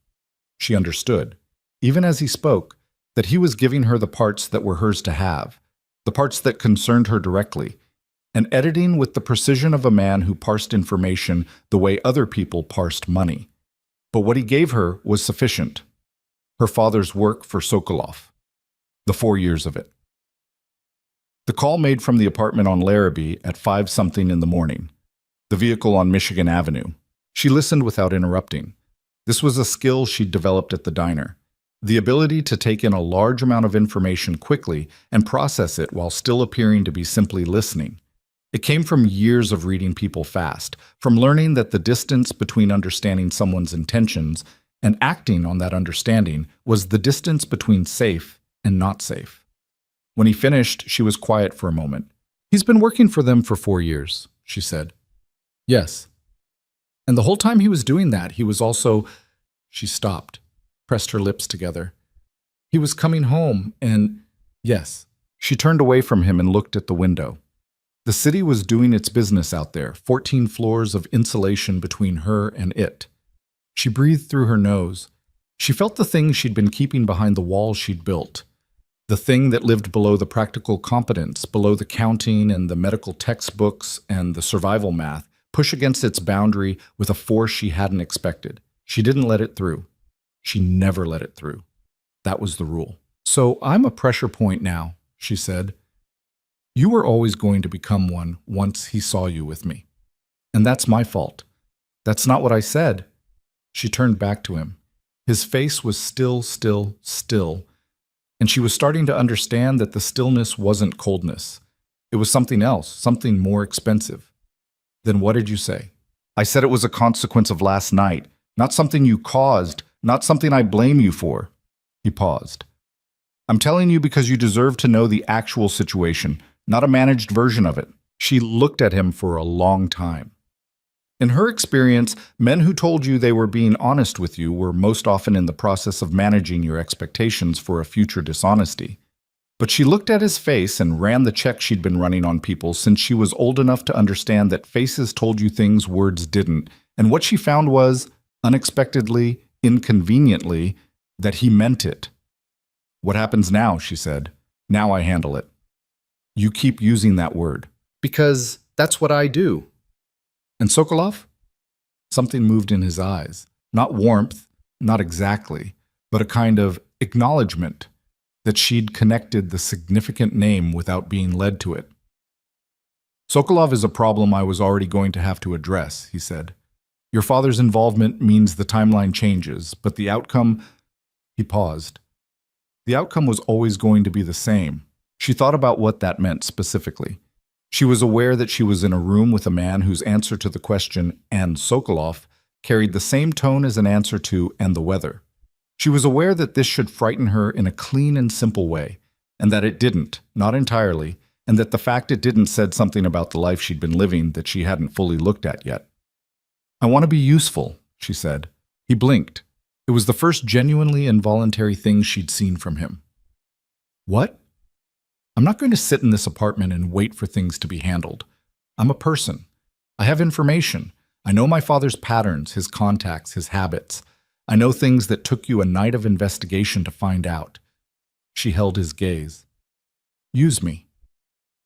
She understood, even as he spoke, that he was giving her the parts that were hers to have, the parts that concerned her directly. and editing with the precision of a man who parsed information the way other people parsed money. But what he gave her was sufficient. Her father's work for Sokolov. The 4 years of it. The call made from the apartment on Larrabee at 5-something in the morning. The vehicle on Michigan Avenue. She listened without interrupting. This was a skill she'd developed at the diner. The ability to take in a large amount of information quickly and process it while still appearing to be simply listening. It came from years of reading people fast, from learning that the distance between understanding someone's intentions and acting on that understanding was the distance between safe and not safe. When he finished, she was quiet for a moment. "He's been working for them for 4 years, she said. "Yes. And the whole time he was doing that, he was also—" She stopped, pressed her lips together. "He was coming home and—" "Yes." She turned away from him and looked at the window. The city was doing its business out there, 14 floors of insulation between her and it. She breathed through her nose. She felt the thing she'd been keeping behind the wall she'd built. The thing that lived below the practical competence, below the counting and the medical textbooks and the survival math, push against its boundary with a force she hadn't expected. She didn't let it through. She never let it through. That was the rule. "So I'm a pressure point now," she said. "You were always going to become one once he saw you with me. And that's my fault. That's not what I said." She turned back to him. His face was still, and she was starting to understand that the stillness wasn't coldness. It was something else, something more expensive. "Then what did you say?" "I said it was a consequence of last night, not something you caused, not something I blame you for." He paused. "I'm telling you because you deserve to know the actual situation, not a managed version of it." She looked at him for a long time. In her experience, men who told you they were being honest with you were most often in the process of managing your expectations for a future dishonesty. But she looked at his face and ran the check she'd been running on people since she was old enough to understand that faces told you things words didn't, and what she found was, unexpectedly, inconveniently, that he meant it. "What happens now?" she said. "Now I handle it." "You keep using that word." "Because that's what I do." "And Sokolov?" Something moved in his eyes. Not warmth, not exactly, but a kind of acknowledgement that she'd connected the significant name without being led to it. "Sokolov is a problem I was already going to have to address," he said. "Your father's involvement means the timeline changes, but the outcome—" He paused. The outcome was always going to be the same. She thought about what that meant specifically. She was aware that she was in a room with a man whose answer to the question, "and Sokolov," carried the same tone as an answer to "and the weather." She was aware that this should frighten her in a clean and simple way, and that it didn't, not entirely, and that the fact it didn't said something about the life she'd been living that she hadn't fully looked at yet. "I want to be useful," she said. He blinked. It was the first genuinely involuntary thing she'd seen from him. "What?" "I'm not going to sit in this apartment and wait for things to be handled. I'm a person. I have information. I know my father's patterns, his contacts, his habits. I know things that took you a night of investigation to find out." She held his gaze. "Use me.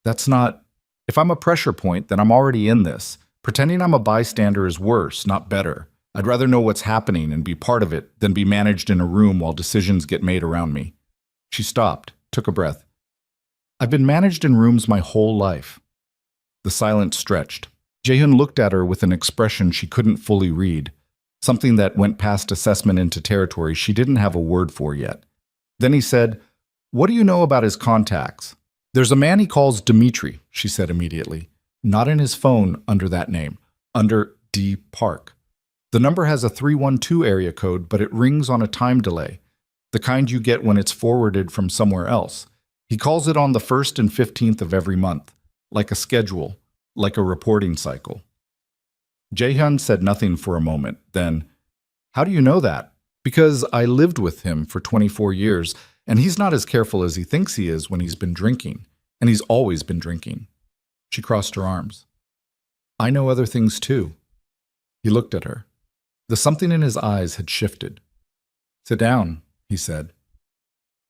That's not— If I'm a pressure point, then I'm already in this. Pretending I'm a bystander is worse, not better. I'd rather know what's happening and be part of it than be managed in a room while decisions get made around me." She stopped, took a breath. "I've been managed in rooms my whole life." The silence stretched. Jae-hyun looked at her with an expression she couldn't fully read, something that went past assessment into territory she didn't have a word for yet. Then he said, "What do you know about his contacts?" "There's a man he calls Dmitri," she said immediately. "Not in his phone under that name, under D. Park. The number has a 312 area code, but it rings on a time delay, the kind you get when it's forwarded from somewhere else. He calls it on the 1st and 15th of every month, like a schedule, like a reporting cycle." Jae-hyun said nothing for a moment, then, "How do you know that?" "Because I lived with him for 24 years, and he's not as careful as he thinks he is when he's been drinking, and he's always been drinking." She crossed her arms. "I know other things too." He looked at her. The something in his eyes had shifted. "Sit down," he said.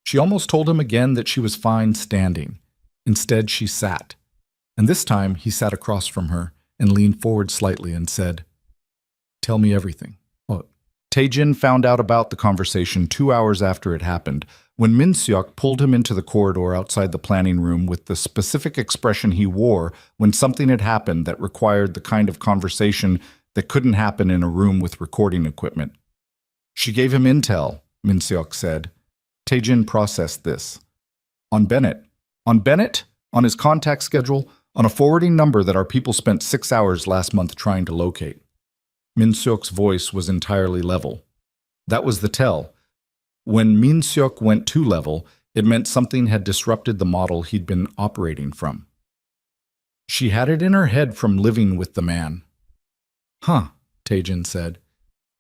She almost told him again that she was fine standing. Instead, she sat. And this time he sat across from her and leaned forward slightly and said, "Tell me everything." Oh. Tae-jin found out about the conversation 2 hours after it happened, when Min Seok pulled him into the corridor outside the planning room with the specific expression he wore when something had happened that required the kind of conversation that couldn't happen in a room with recording equipment. "She gave him intel," Min Seok said. Tae-jin processed this. "On Bennett. On Bennett? On his contact schedule? On a forwarding number that our people spent 6 hours last month trying to locate." Min Seok's voice was entirely level. That was the tell. When Min Seok went too level, it meant something had disrupted the model he'd been operating from. She had it in her head from living with the man. "Huh," Tae-jin said.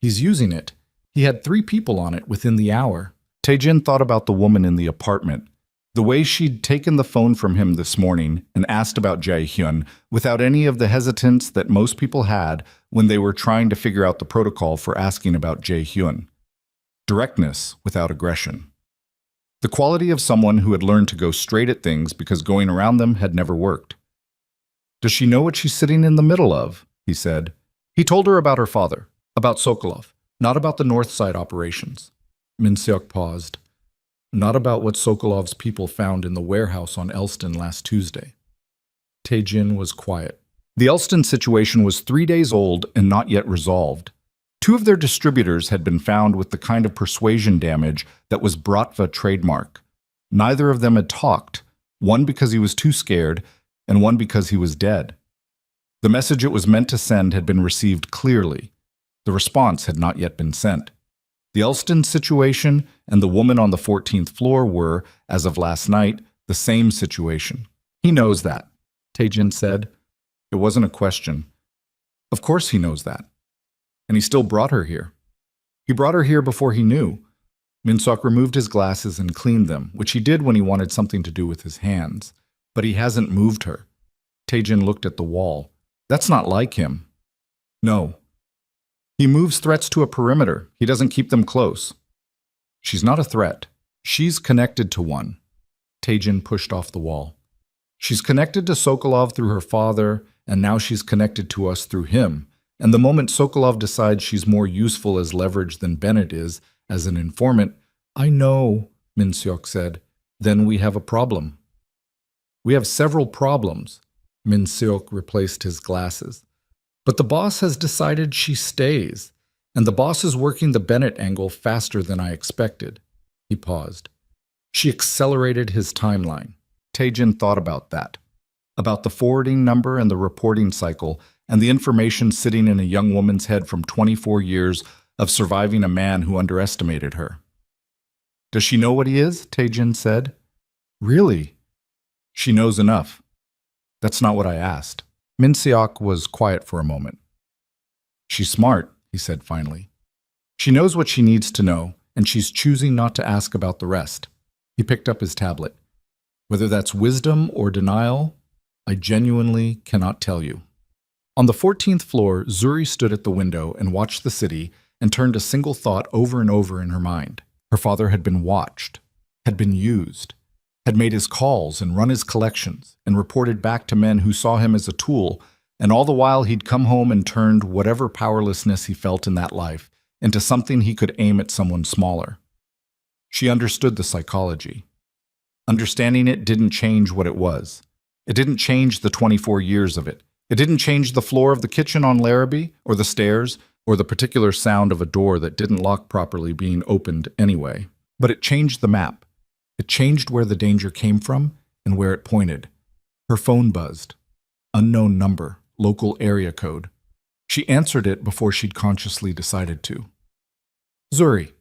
"He's using it. He had 3 people on it within the hour." Tae-jin thought about the woman in the apartment, the way she'd taken the phone from him this morning and asked about Jae-hyun without any of the hesitance that most people had when they were trying to figure out the protocol for asking about Jae-hyun. Directness without aggression. The quality of someone who had learned to go straight at things because going around them had never worked. "Does she know what she's sitting in the middle of?" he said. He told her about her father, about Sokolov, not about the North Side operations. Min Seok paused. "Not about what Sokolov's people found in the warehouse on Elston last Tuesday." Tae-jin was quiet. The Elston situation was 3 days old and not yet resolved. 2 of their distributors had been found with the kind of persuasion damage that was Bratva trademark. Neither of them had talked, one because he was too scared and one because he was dead. The message it was meant to send had been received clearly. The response had not yet been sent. The Elston situation and the woman on the 14th floor were, as of last night, the same situation. "He knows that," Tae-jin said. It wasn't a question. Of course he knows that. And he still brought her here. He brought her here before he knew. Min Seok removed his glasses and cleaned them, which he did when he wanted something to do with his hands. But he hasn't moved her. Tae-jin looked at the wall. That's not like him. No. He moves threats to a perimeter. He doesn't keep them close. She's not a threat. She's connected to one. Tae-jin pushed off the wall. She's connected to Sokolov through her father, and now she's connected to us through him. And the moment Sokolov decides she's more useful as leverage than Bennett is, as an informant, "I know," Min Seok said, "then we have a problem." "We have several problems." Min Seok replaced his glasses. "But the boss has decided she stays, and the boss is working the Bennett angle faster than I expected." He paused. She accelerated his timeline. Tae-jin thought about that, about the forwarding number and the reporting cycle, and the information sitting in a young woman's head from 24 years of surviving a man who underestimated her. "Does she know what he is?" Tae-jin said. "Really?" "She knows enough." "That's not what I asked." Min Seok was quiet for a moment. "She's smart," he said finally. "She knows what she needs to know, and she's choosing not to ask about the rest." He picked up his tablet. "Whether that's wisdom or denial, I genuinely cannot tell you." On the 14th floor, Zuri stood at the window and watched the city and turned a single thought over and over in her mind. Her father had been watched, had been used, had made his calls and run his collections, and reported back to men who saw him as a tool, and all the while he'd come home and turned whatever powerlessness he felt in that life into something he could aim at someone smaller. She understood the psychology. Understanding it didn't change what it was. It didn't change the 24 years of it. It didn't change the floor of the kitchen on Larrabee, or the stairs, or the particular sound of a door that didn't lock properly being opened anyway. But it changed the map. It changed where the danger came from and where it pointed. Her phone buzzed. Unknown number, local area code. She answered it before she'd consciously decided to. "Zuri."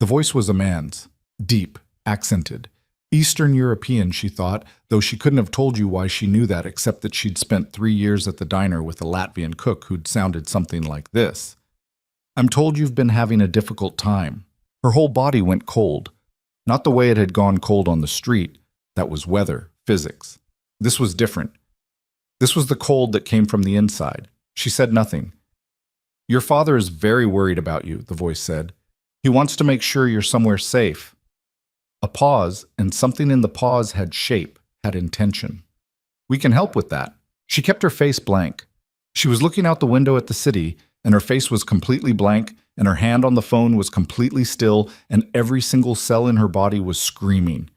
The voice was a man's, deep, accented. Eastern European, she thought, though she couldn't have told you why she knew that except that she'd spent 3 years at the diner with a Latvian cook who'd sounded something like this. "I'm told you've been having a difficult time." Her whole body went cold. Not the way it had gone cold on the street. That was weather, physics. This was different. This was the cold that came from the inside. She said nothing. "Your father is very worried about you," the voice said. "He wants to make sure you're somewhere safe." A pause, and something in the pause had shape, had intention. We can help with that. She kept her face blank. She was looking out the window at the city, and her face was completely blank, and her hand on the phone was completely still, and every single cell in her body was screaming.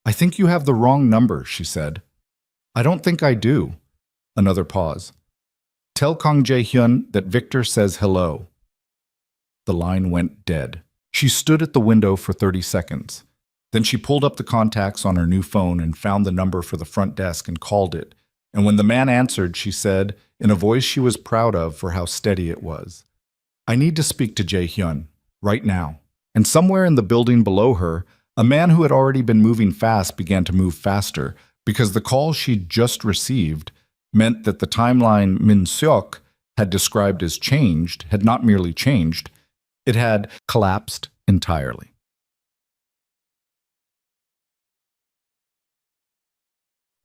I think you have the wrong number, she said. I don't think I do. Another pause. Tell Kang Jae-hyun that Victor says hello. The line went dead. She stood at the window for 30 seconds. Then she pulled up the contacts on her new phone and found the number for the front desk and called it. And when the man answered, she said, in a voice she was proud of for how steady it was, I need to speak to Jae-hyun, right now. And somewhere in the building below her, a man who had already been moving fast began to move faster, because the call she'd just received meant that the timeline Min Seok had described as changed had not merely changed, it had collapsed entirely.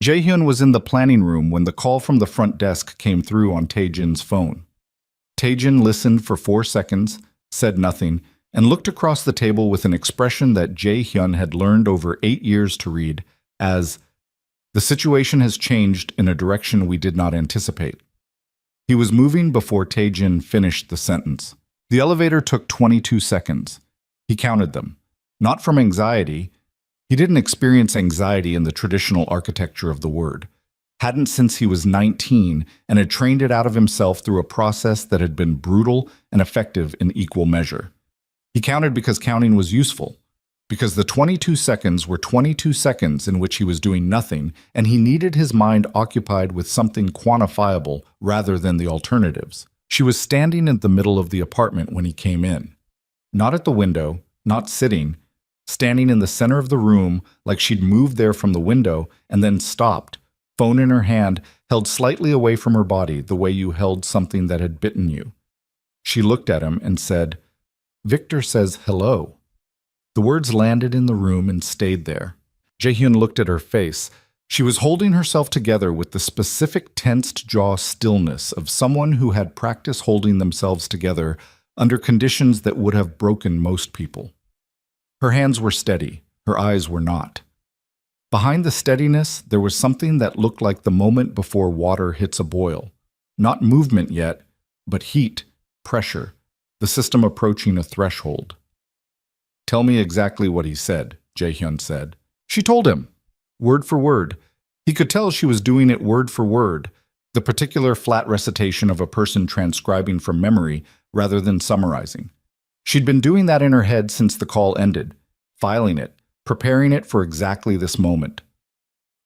Jae-hyun was in the planning room when the call from the front desk came through on Tae-jin's phone. Tae-jin listened for 4 seconds, said nothing, and looked across the table with an expression that Jae-hyun had learned over 8 years to read as, the situation has changed in a direction we did not anticipate. He was moving before Tae-jin finished the sentence. The elevator took 22 seconds. He counted them. Not from anxiety. He didn't experience anxiety in the traditional architecture of the word. Hadn't since he was 19 and had trained it out of himself through a process that had been brutal and effective in equal measure. He counted because counting was useful, because the 22 seconds were 22 seconds in which he was doing nothing, and he needed his mind occupied with something quantifiable rather than the alternatives. She was standing in the middle of the apartment when he came in. Not at the window, not sitting, standing in the center of the room like she'd moved there from the window and then stopped, phone in her hand, held slightly away from her body the way you held something that had bitten you. She looked at him and said, Victor says hello. The words landed in the room and stayed there. Jae-hyun looked at her face. She was holding herself together with the specific tensed jaw stillness of someone who had practiced holding themselves together under conditions that would have broken most people. Her hands were steady, her eyes were not. Behind the steadiness, there was something that looked like the moment before water hits a boil. Not movement yet, but heat, pressure, the system approaching a threshold. Tell me exactly what he said, Jae-hyun said. She told him, word for word. He could tell she was doing it word for word, the particular flat recitation of a person transcribing from memory rather than summarizing. She'd been doing that in her head since the call ended, filing it, preparing it for exactly this moment.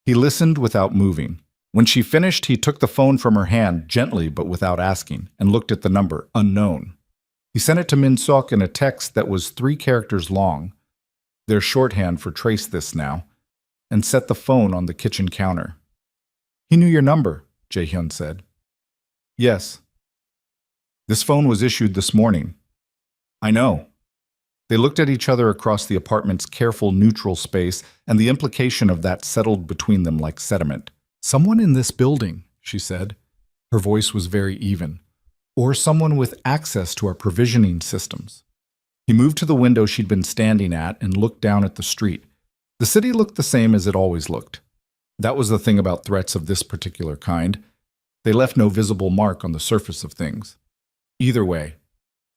He listened without moving. When she finished, he took the phone from her hand gently but without asking and looked at the number, unknown. He sent it to Min Seok in a text that was 3 characters long, their shorthand for trace this now, and set the phone on the kitchen counter. He knew your number, Jae-hyun said. Yes. This phone was issued this morning. I know. They looked at each other across the apartment's careful neutral space, and the implication of that settled between them like sediment. Someone in this building, she said. Her voice was very even. Or someone with access to our provisioning systems. He moved to the window she'd been standing at and looked down at the street. The city looked the same as it always looked. That was the thing about threats of this particular kind. They left no visible mark on the surface of things. Either way,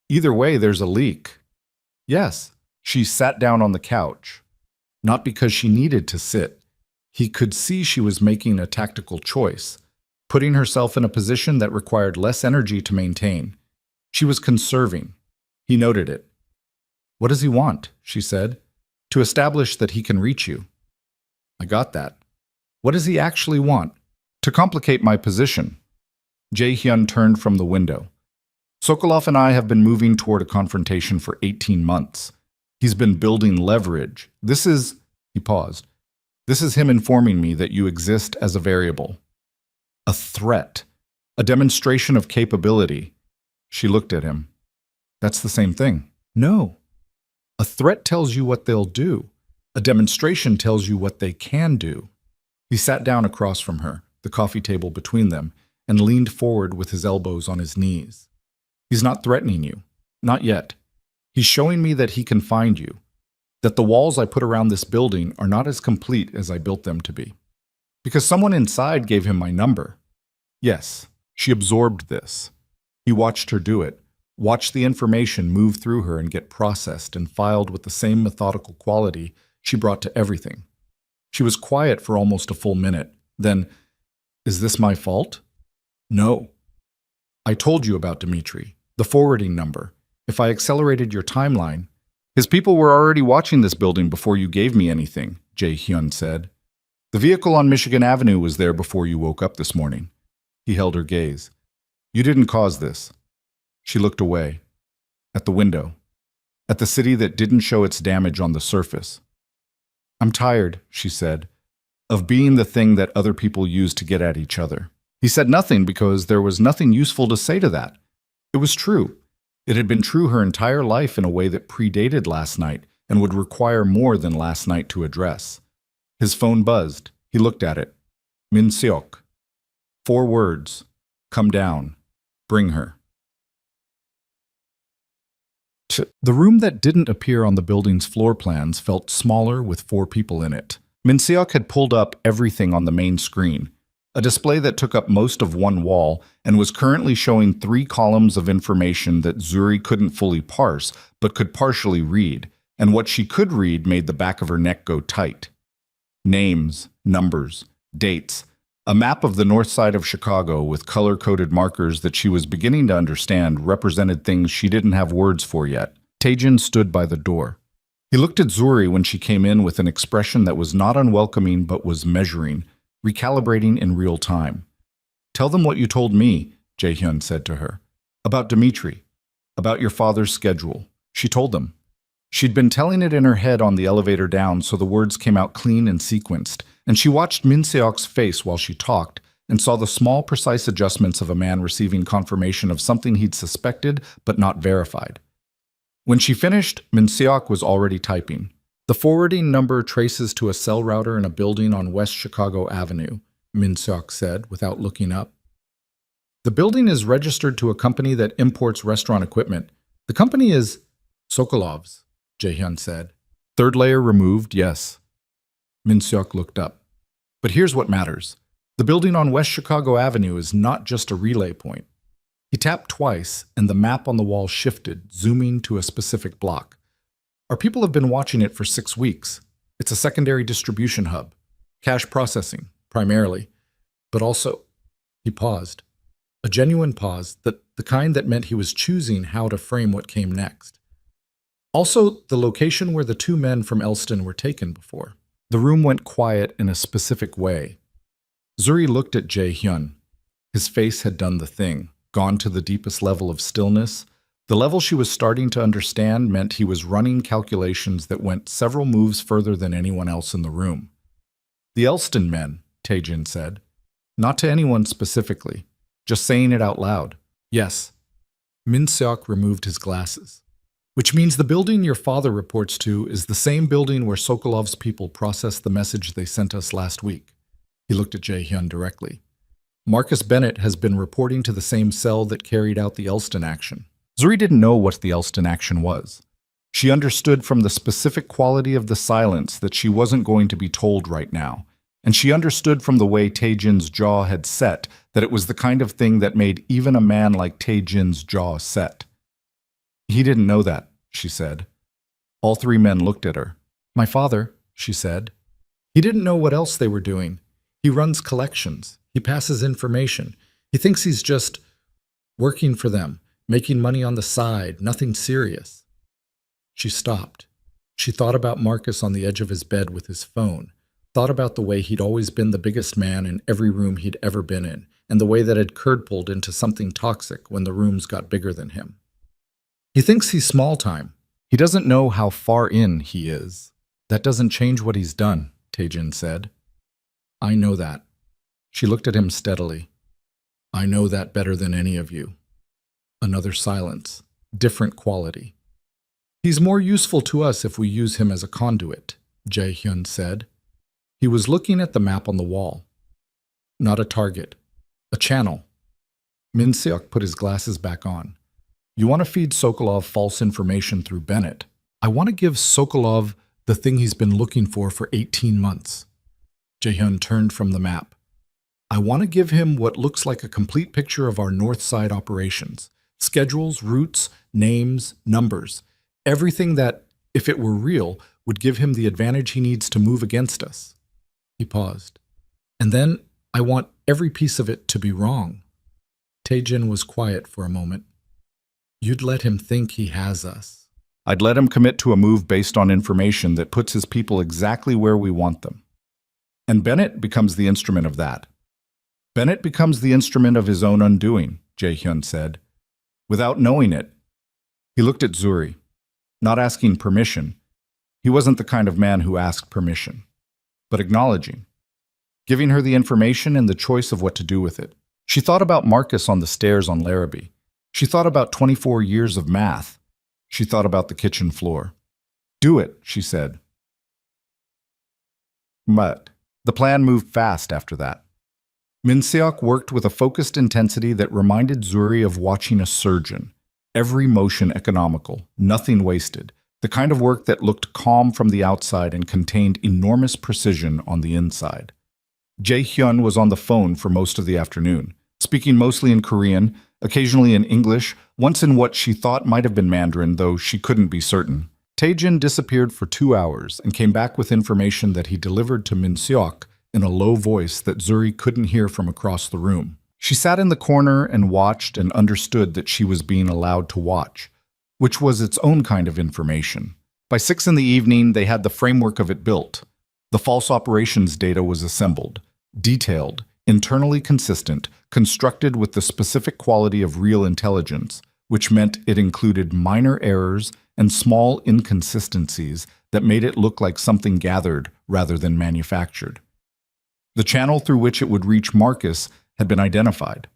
there's a leak. Yes, she sat down on the couch. Not because she needed to sit. He could see she was making a tactical choice, putting herself in a position that required less energy to maintain. She was conserving. He noted it. What does he want? She said. To establish that he can reach you. I got that. What does he actually want? To complicate my position. Jae-hyun turned from the window. Sokolov and I have been moving toward a confrontation for 18 months. He's been building leverage. He paused. This is him informing me that you exist as a variable. A threat. A demonstration of capability. She looked at him. That's the same thing. No. A threat tells you what they'll do. A demonstration tells you what they can do. He sat down across from her, the coffee table between them, and leaned forward with his elbows on his knees. He's not threatening you. Not yet. He's showing me that he can find you. That the walls I put around this building are not as complete as I built them to be. Because someone inside gave him my number. Yes, she absorbed this. He watched her do it, watched the information move through her and get processed and filed with the same methodical quality she brought to everything. She was quiet for almost a full minute. Then, is this my fault? No. I told you about Dmitri, the forwarding number. If I accelerated your timeline, his people were already watching this building before you gave me anything, Jae-hyun said. The vehicle on Michigan Avenue was there before you woke up this morning. He held her gaze. You didn't cause this. She looked away. At the window. At the city that didn't show its damage on the surface. I'm tired, she said, of being the thing that other people use to get at each other. He said nothing because there was nothing useful to say to that. It was true. It had been true her entire life in a way that predated last night and would require more than last night to address. His phone buzzed. He looked at it. Min Seok. 4 words. Come down. Bring her. The room that didn't appear on the building's floor plans felt smaller with 4 people in it. Min Seok had pulled up everything on the main screen, a display that took up most of one wall and was currently showing 3 columns of information that Zuri couldn't fully parse but could partially read, and what she could read made the back of her neck go tight. Names, numbers, dates, a map of the north side of Chicago with color-coded markers that she was beginning to understand represented things she didn't have words for yet. Taejin stood by the door. He looked at Zuri when she came in with an expression that was not unwelcoming but was measuring, recalibrating in real time. Tell them what you told me, Jae-hyun said to her. About Dmitri. About your father's schedule. She told them. She'd been telling it in her head on the elevator down so the words came out clean and sequenced, and she watched Min Seok's face while she talked and saw the small, precise adjustments of a man receiving confirmation of something he'd suspected but not verified. When she finished, Min Seok was already typing. The forwarding number traces to a cell router in a building on West Chicago Avenue, Min Seok said without looking up. The building is registered to a company that imports restaurant equipment. The company is Sokolov's, Jae-hyun said. 3rd layer removed, yes. Min Seok looked up. But here's what matters. The building on West Chicago Avenue is not just a relay point. He tapped twice, and the map on the wall shifted, zooming to a specific block. Our people have been watching it for 6 weeks. It's a secondary distribution hub. Cash processing, primarily. But also, he paused. A genuine pause, the kind that meant he was choosing how to frame what came next. Also, the location where the 2 men from Elston were taken before. The room went quiet in a specific way. Zuri looked at Jae-hyun. His face had done the thing, gone to the deepest level of stillness. The level she was starting to understand meant he was running calculations that went several moves further than anyone else in the room. The Elston men, Taejin said. Not to anyone specifically, just saying it out loud. Yes. Min Seok removed his glasses. Which means the building your father reports to is the same building where Sokolov's people processed the message they sent us last week. He looked at Jae-hyun directly. Marcus Bennett has been reporting to the same cell that carried out the Elston action. Zuri didn't know what the Elston action was. She understood from the specific quality of the silence that she wasn't going to be told right now, and she understood from the way Taejin's jaw had set that it was the kind of thing that made even a man like Taejin's jaw set. He didn't know that, she said. All 3 men looked at her. My father, she said. He didn't know what else they were doing. He runs collections. He passes information. He thinks he's just working for them, making money on the side, nothing serious. She stopped. She thought about Marcus on the edge of his bed with his phone, thought about the way he'd always been the biggest man in every room he'd ever been in, and the way that had curd-pulled into something toxic when the rooms got bigger than him. He thinks he's small time. He doesn't know how far in he is. That doesn't change what he's done, Taejin said. I know that. She looked at him steadily. I know that better than any of you. Another silence. Different quality. He's more useful to us if we use him as a conduit, Jae-hyun said. He was looking at the map on the wall. Not a target. A channel. Min Seok put his glasses back on. You want to feed Sokolov false information through Bennett. I want to give Sokolov the thing he's been looking for 18 months. Jae-hyun turned from the map. I want to give him what looks like a complete picture of our north side operations. Schedules, routes, names, numbers. Everything that, if it were real, would give him the advantage he needs to move against us. He paused. And then I want every piece of it to be wrong. Taejin was quiet for a moment. You'd let him think he has us. I'd let him commit to a move based on information that puts his people exactly where we want them. And Bennett becomes the instrument of that. Bennett becomes the instrument of his own undoing, Jae-hyun said. Without knowing it. He looked at Zuri. Not asking permission. He wasn't the kind of man who asked permission. But acknowledging. Giving her the information and the choice of what to do with it. She thought about Marcus on the stairs on Larrabee. She thought about 24 years of math. She thought about the kitchen floor. Do it, she said. But the plan moved fast after that. Min-seok worked with a focused intensity that reminded Zuri of watching a surgeon. Every motion economical, nothing wasted. The kind of work that looked calm from the outside and contained enormous precision on the inside. Jae-hyun was on the phone for most of the afternoon, speaking mostly in Korean, occasionally in English, once in what she thought might have been Mandarin, though she couldn't be certain. Taejin disappeared for 2 hours and came back with information that he delivered to Min-seok in a low voice that Zuri couldn't hear from across the room. She sat in the corner and watched and understood that she was being allowed to watch, which was its own kind of information. By 6 in the evening, they had the framework of it built. The false operations data was assembled, detailed, internally consistent, constructed with the specific quality of real intelligence, which meant it included minor errors and small inconsistencies that made it look like something gathered rather than manufactured. The channel through which it would reach Marcus had been identified.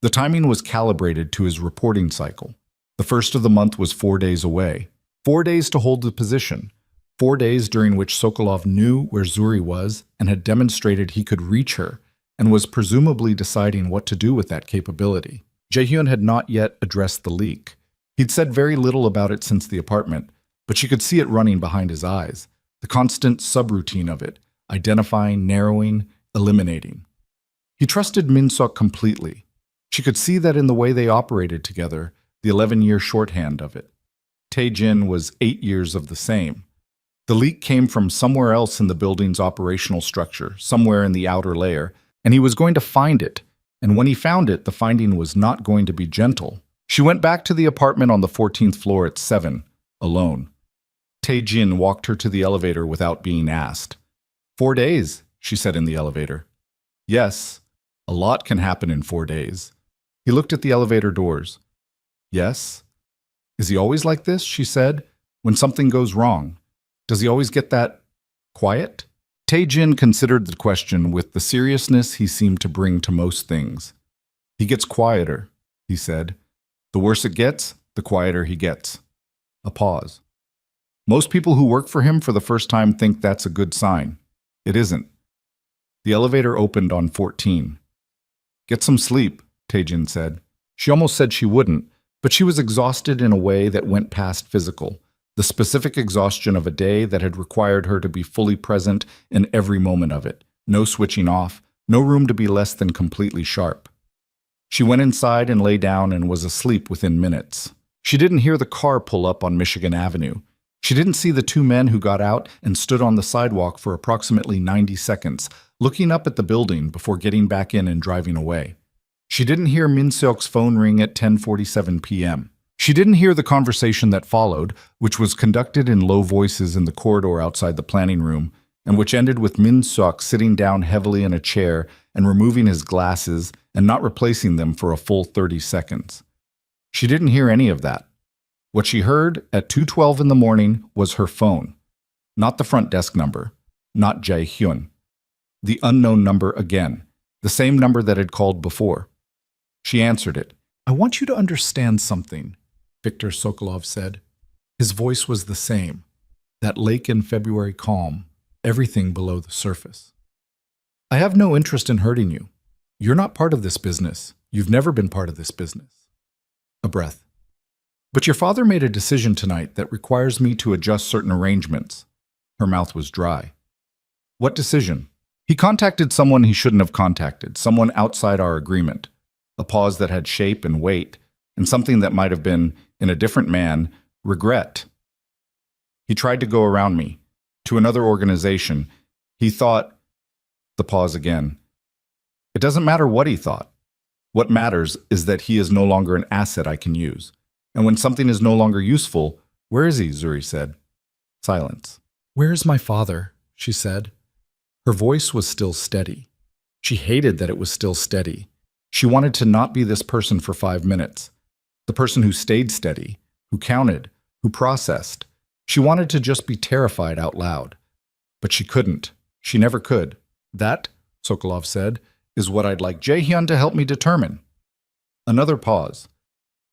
The timing was calibrated to his reporting cycle. The first of the month was 4 days away. 4 days to hold the position. 4 days during which Sokolov knew where Zuri was and had demonstrated he could reach her and was presumably deciding what to do with that capability. Jae-hyun had not yet addressed the leak. He'd said very little about it since the apartment, but she could see it running behind his eyes, the constant subroutine of it, identifying, narrowing, eliminating. He trusted Min-seok completely. She could see that in the way they operated together, the 11-year shorthand of it. Taejin was 8 years of the same. The leak came from somewhere else in the building's operational structure, somewhere in the outer layer, and he was going to find it. And when he found it, the finding was not going to be gentle. She went back to the apartment on the 14th floor at 7, alone. Taejin walked her to the elevator without being asked. 4 days, she said in the elevator. Yes, a lot can happen in 4 days. He looked at the elevator doors. Yes? Is he always like this, she said, when something goes wrong? Does he always get that quiet? Taejin considered the question with the seriousness he seemed to bring to most things. He gets quieter, he said. The worse it gets, the quieter he gets. A pause. Most people who work for him for the first time think that's a good sign. It isn't. The elevator opened on 14. Get some sleep, Taejin said. She almost said she wouldn't, but she was exhausted in a way that went past physical, the specific exhaustion of a day that had required her to be fully present in every moment of it. No switching off, no room to be less than completely sharp. She went inside and lay down and was asleep within minutes. She didn't hear the car pull up on Michigan Avenue. She didn't see the 2 men who got out and stood on the sidewalk for approximately 90 seconds, looking up at the building before getting back in and driving away. She didn't hear Min-seok's phone ring at 10:47 p.m. She didn't hear the conversation that followed, which was conducted in low voices in the corridor outside the planning room, and which ended with Min-seok sitting down heavily in a chair and removing his glasses and not replacing them for a full 30 seconds. She didn't hear any of that. What she heard at 2:12 in the morning was her phone. Not the front desk number. Not Jae-hyun. The unknown number again. The same number that had called before. She answered it. I want you to understand something, Viktor Sokolov said. His voice was the same. That lake in February calm. Everything below the surface. I have no interest in hurting you. You're not part of this business. You've never been part of this business. A breath. But your father made a decision tonight that requires me to adjust certain arrangements. Her mouth was dry. What decision? He contacted someone he shouldn't have contacted, someone outside our agreement. A pause that had shape and weight, and something that might have been, in a different man, regret. He tried to go around me, to another organization. He thought, the pause again. It doesn't matter what he thought. What matters is that he is no longer an asset I can use. And when something is no longer useful, where is he? Zuri said. Silence. Where is my father? She said. Her voice was still steady. She hated that it was still steady. She wanted to not be this person for 5 minutes. The person who stayed steady, who counted, who processed. She wanted to just be terrified out loud. But she couldn't. She never could. That, Sokolov said, is what I'd like Jae-hyun to help me determine. Another pause.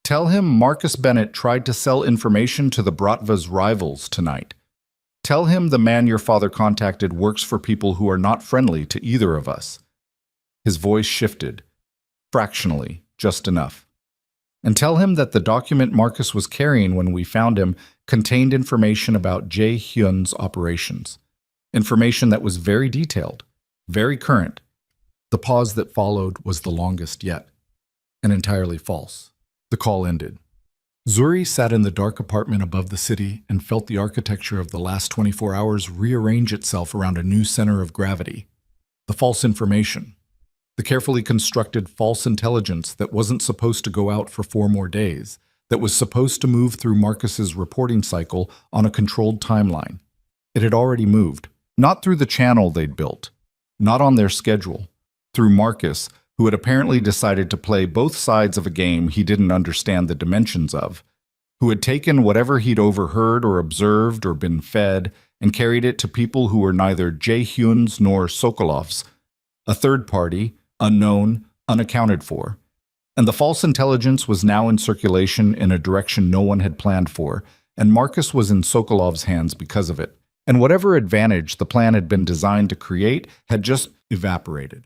Tell him Marcus Bennett tried to sell information to the Bratva's rivals tonight. Tell him the man your father contacted works for people who are not friendly to either of us. His voice shifted, fractionally, just enough. And tell him that the document Marcus was carrying when we found him contained information about Jae-hyun's operations. Information that was very detailed, very current. The pause that followed was the longest yet, and entirely false. The call ended. Zuri sat in the dark apartment above the city and felt the architecture of the last 24 hours rearrange itself around a new center of gravity. The false information. The carefully constructed false intelligence that wasn't supposed to go out for 4 more days, that was supposed to move through Marcus's reporting cycle on a controlled timeline. It had already moved, not through the channel they'd built, not on their schedule, through Marcus, who had apparently decided to play both sides of a game he didn't understand the dimensions of, who had taken whatever he'd overheard or observed or been fed and carried it to people who were neither Jae-hyun's nor Sokolov's, a third party, unknown, unaccounted for. And the false intelligence was now in circulation in a direction no one had planned for, and Marcus was in Sokolov's hands because of it. And whatever advantage the plan had been designed to create had just evaporated.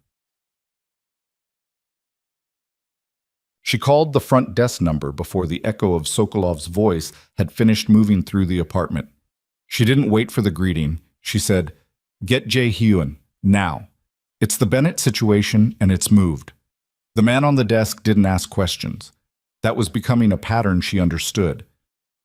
She called the front desk number before the echo of Sokolov's voice had finished moving through the apartment. She didn't wait for the greeting. She said, "Get Jae-hyun, now. It's the Bennett situation, and it's moved." The man on the desk didn't ask questions. That was becoming a pattern she understood.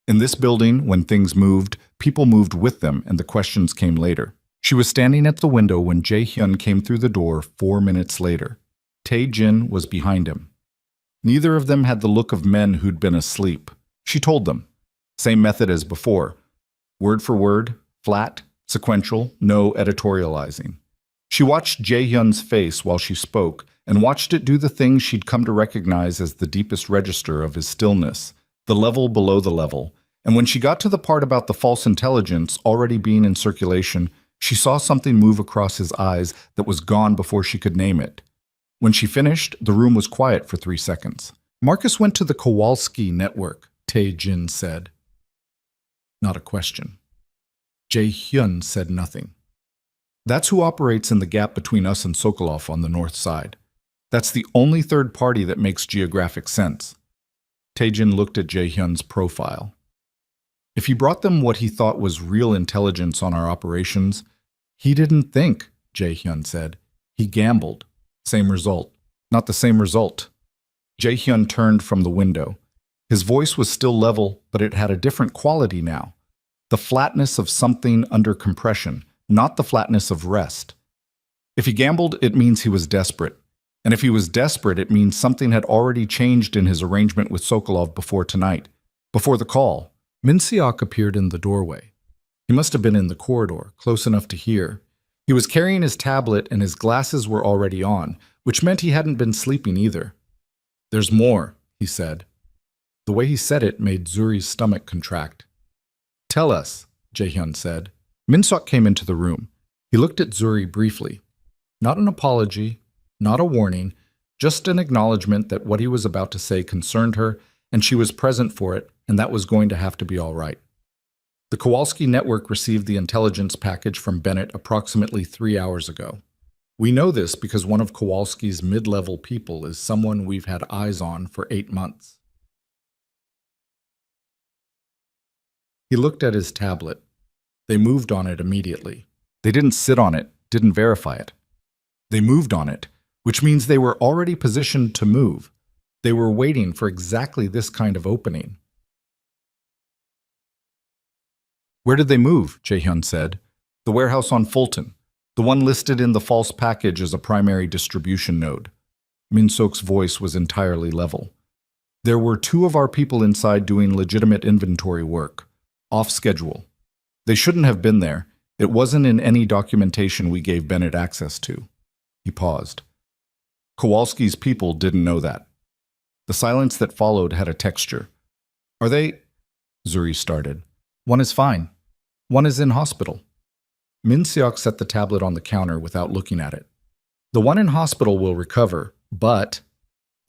In this building, when things moved, people moved with them, and the questions came later. She was standing at the window when Jae-hyun came through the door 4 minutes later. Tae-jin was behind him. Neither of them had the look of men who'd been asleep. She told them. Same method as before. Word for word, flat, sequential, no editorializing. She watched Jae-hyun's face while she spoke, and watched it do the thing she'd come to recognize as the deepest register of his stillness, the level below the level. And when she got to the part about the false intelligence already being in circulation, she saw something move across his eyes that was gone before she could name it. When she finished, the room was quiet for 3 seconds. Marcus went to the Kowalski network, Tae-jin said. Not a question. Jae-hyun said nothing. That's who operates in the gap between us and Sokolov on the north side. That's the only third party that makes geographic sense. Tae-jin looked at Jae-hyun's profile. If he brought them what he thought was real intelligence on our operations, he didn't think, Jae-hyun said. He gambled. Same result. Not the same result. Jae-hyun turned from the window. His voice was still level, but it had a different quality now. The flatness of something under compression, not the flatness of rest. If he gambled, it means he was desperate. And if he was desperate, it means something had already changed in his arrangement with Sokolov before tonight. Before the call, Min-seok appeared in the doorway. He must have been in the corridor, close enough to hear. He was carrying his tablet and his glasses were already on, which meant he hadn't been sleeping either. "There's more," he said. The way he said it made Zuri's stomach contract. "Tell us," Jae-hyun said. Min-seok came into the room. He looked at Zuri briefly. Not an apology, not a warning, just an acknowledgement that what he was about to say concerned her, and she was present for it, and that was going to have to be all right. The Kowalski network received the intelligence package from Bennett approximately 3 hours ago. We know this because one of Kowalski's mid-level people is someone we've had eyes on for 8 months. He looked at his tablet. They moved on it immediately. They didn't sit on it, didn't verify it. They moved on it, which means they were already positioned to move. They were waiting for exactly this kind of opening. Where did they move? Jae-hyun said. The warehouse on Fulton, the one listed in the false package as a primary distribution node. Min-sok's voice was entirely level. There were 2 of our people inside doing legitimate inventory work, off schedule. They shouldn't have been there. It wasn't in any documentation we gave Bennett access to. He paused. Kowalski's people didn't know that. The silence that followed had a texture. Are they? Zuri started. One is fine. One is in hospital. Min-seok set the tablet on the counter without looking at it. The one in hospital will recover, but,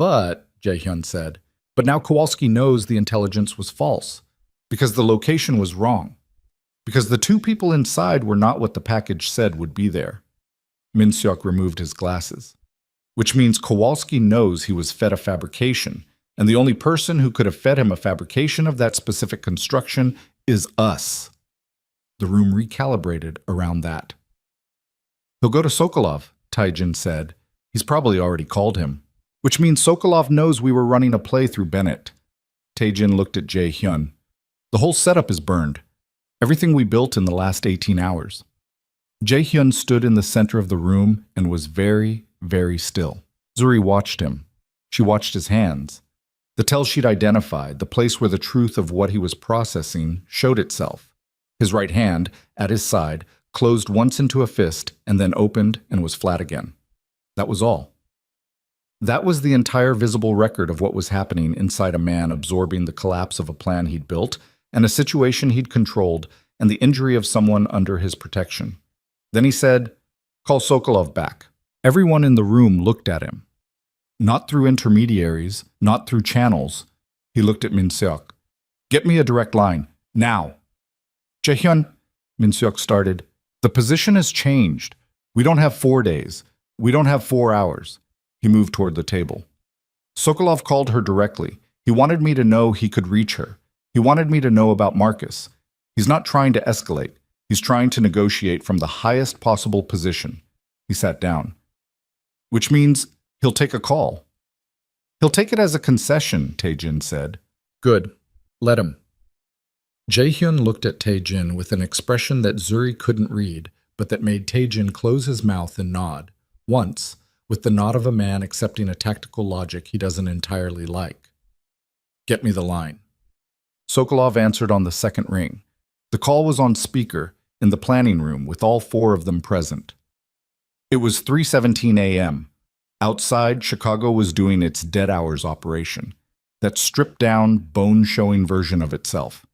Jae-hyun said, but now Kowalski knows the intelligence was false, because the location was wrong, because the 2 people inside were not what the package said would be there. Min-seok removed his glasses, which means Kowalski knows he was fed a fabrication, and the only person who could have fed him a fabrication of that specific construction is us. The room recalibrated around that. He'll go to Sokolov, Taejin said. He's probably already called him, which means Sokolov knows we were running a play through Bennett. Taejin looked at Jae-hyun. The whole setup is burned. Everything we built in the last 18 hours. Jae-hyun stood in the center of the room and was very, very still. Zuri watched him. She watched his hands. The tell sheet identified, the place where the truth of what he was processing showed itself. His right hand, at his side, closed once into a fist and then opened and was flat again. That was all. That was the entire visible record of what was happening inside a man absorbing the collapse of a plan he'd built and a situation he'd controlled and the injury of someone under his protection. Then he said, "Call Sokolov back." Everyone in the room looked at him. Not through intermediaries, not through channels. He looked at Min-seok. "Get me a direct line, now." "Jae-hyun," Min-seok started, "the position has changed. We don't have 4 days. We don't have 4 hours." He moved toward the table. Sokolov called her directly. He wanted me to know he could reach her. He wanted me to know about Marcus. He's not trying to escalate. He's trying to negotiate from the highest possible position. He sat down. Which means he'll take a call. He'll take it as a concession, Taejin said. Good. Let him. Jae-hyun looked at Taejin with an expression that Zuri couldn't read, but that made Taejin close his mouth and nod. Once, with the nod of a man accepting a tactical logic he doesn't entirely like. "Get me the line." Sokolov answered on the second ring. The call was on speaker, in the planning room, with all 4 of them present. It was 3:17 a.m. Outside, Chicago was doing its dead hours operation, that stripped-down, bone-showing version of itself.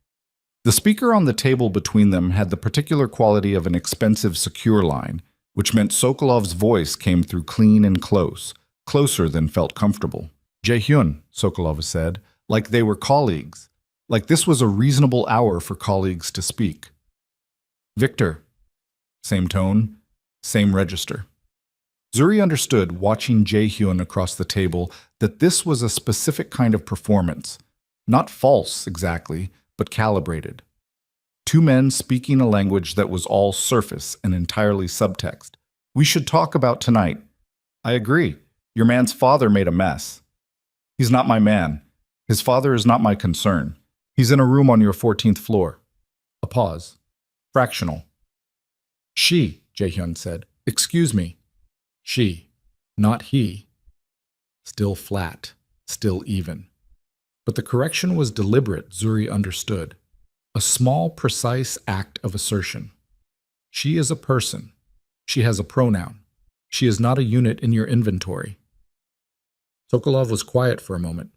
The speaker on the table between them had the particular quality of an expensive secure line, which meant Sokolov's voice came through clean and close, closer than felt comfortable. "Jae-hyun," Sokolov said, like they were colleagues, like this was a reasonable hour for colleagues to speak. "Victor." Same tone, same register. Zuri understood, watching Jae-hyun across the table, that this was a specific kind of performance. Not false, exactly, but calibrated. 2 men speaking a language that was all surface and entirely subtext. "We should talk about tonight." "I agree. Your man's father made a mess." "He's not my man. His father is not my concern. He's in a room on your 14th floor. A pause. "Fractional." "She," Jae-hyun said. "Excuse me." "She, not he." Still flat, still even. But the correction was deliberate, Zuri understood. A small, precise act of assertion. She is a person. She has a pronoun. She is not a unit in your inventory. Sokolov was quiet for a moment.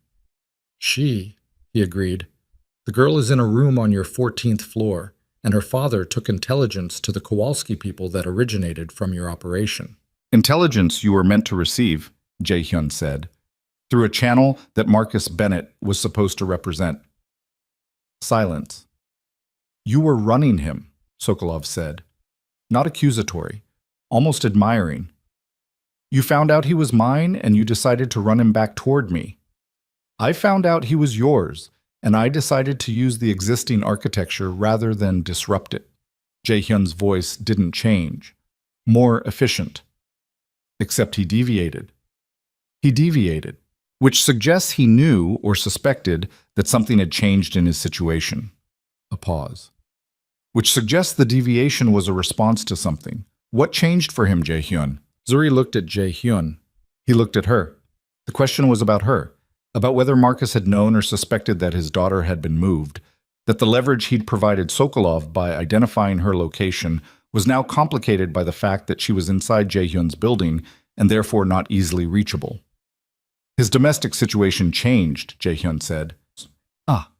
"She," he agreed. "The girl is in a room on your 14th floor, and her father took intelligence to the Kowalski people that originated from your operation." "Intelligence you were meant to receive," Jae-hyun said, "through a channel that Marcus Bennett was supposed to represent." Silence. "You were running him," Sokolov said. Not accusatory, almost admiring. "You found out he was mine and you decided to run him back toward me. I found out he was yours, and I decided to use the existing architecture rather than disrupt it." Jae-hyun's voice didn't change. More efficient. Except he deviated. He deviated, which suggests he knew or suspected that something had changed in his situation. A pause. Which suggests the deviation was a response to something. What changed for him, Jae-hyun? Zuri looked at Jae-hyun. He looked at her. The question was about her, about whether Marcus had known or suspected that his daughter had been moved, that the leverage he'd provided Sokolov by identifying her location was now complicated by the fact that she was inside Jae-hyun's building and therefore not easily reachable. His domestic situation changed, Jae-hyun said. Ah.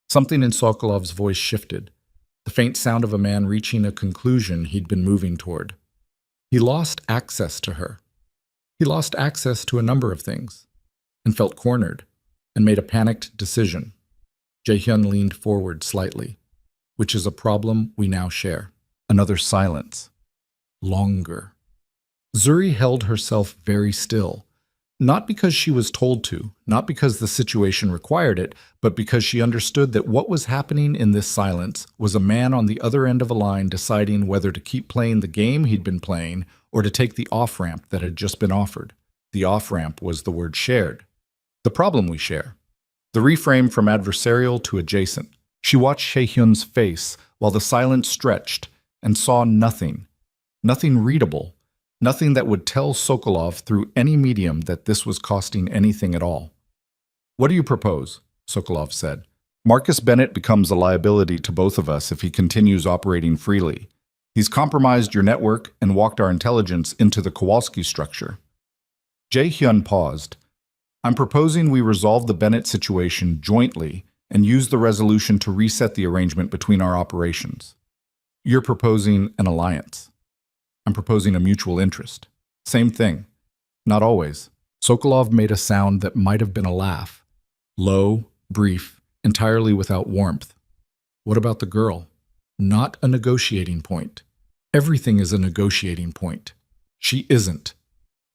Something in Sokolov's voice shifted, the faint sound of a man reaching a conclusion he'd been moving toward. He lost access to her. He lost access to a number of things, and felt cornered, and made a panicked decision. Jae-hyun leaned forward slightly, which is a problem we now share. Another silence. Longer. Zuri held herself very still, not because she was told to, not because the situation required it, but because she understood that what was happening in this silence was a man on the other end of a line deciding whether to keep playing the game he'd been playing or to take the off-ramp that had just been offered. The off-ramp was the word shared. The problem we share. The reframe from adversarial to adjacent. She watched Jae-hyun's face while the silence stretched and saw nothing. Nothing readable. Nothing that would tell Sokolov through any medium that this was costing anything at all. What do you propose? Sokolov said. Marcus Bennett becomes a liability to both of us if he continues operating freely. He's compromised your network and walked our intelligence into the Kowalski structure. Jae-hyun paused. I'm proposing we resolve the Bennett situation jointly and use the resolution to reset the arrangement between our operations. You're proposing an alliance. I'm proposing a mutual interest. Same thing. Not always. Sokolov made a sound that might have been a laugh. Low, brief, entirely without warmth. What about the girl? Not a negotiating point. Everything is a negotiating point. She isn't.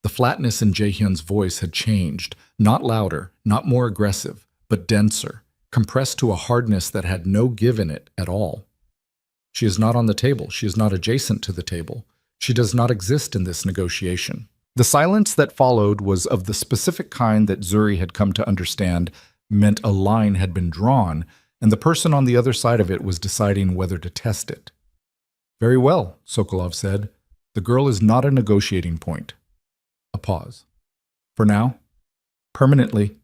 The flatness in Jae-hyun's voice had changed, not louder, not more aggressive, but denser, compressed to a hardness that had no give in it at all. She is not on the table. She is not adjacent to the table. She does not exist in this negotiation. The silence that followed was of the specific kind that Zuri had come to understand meant a line had been drawn, and the person on the other side of it was deciding whether to test it. Very well, Sokolov said. The girl is not a negotiating point. A pause. For now? Permanently.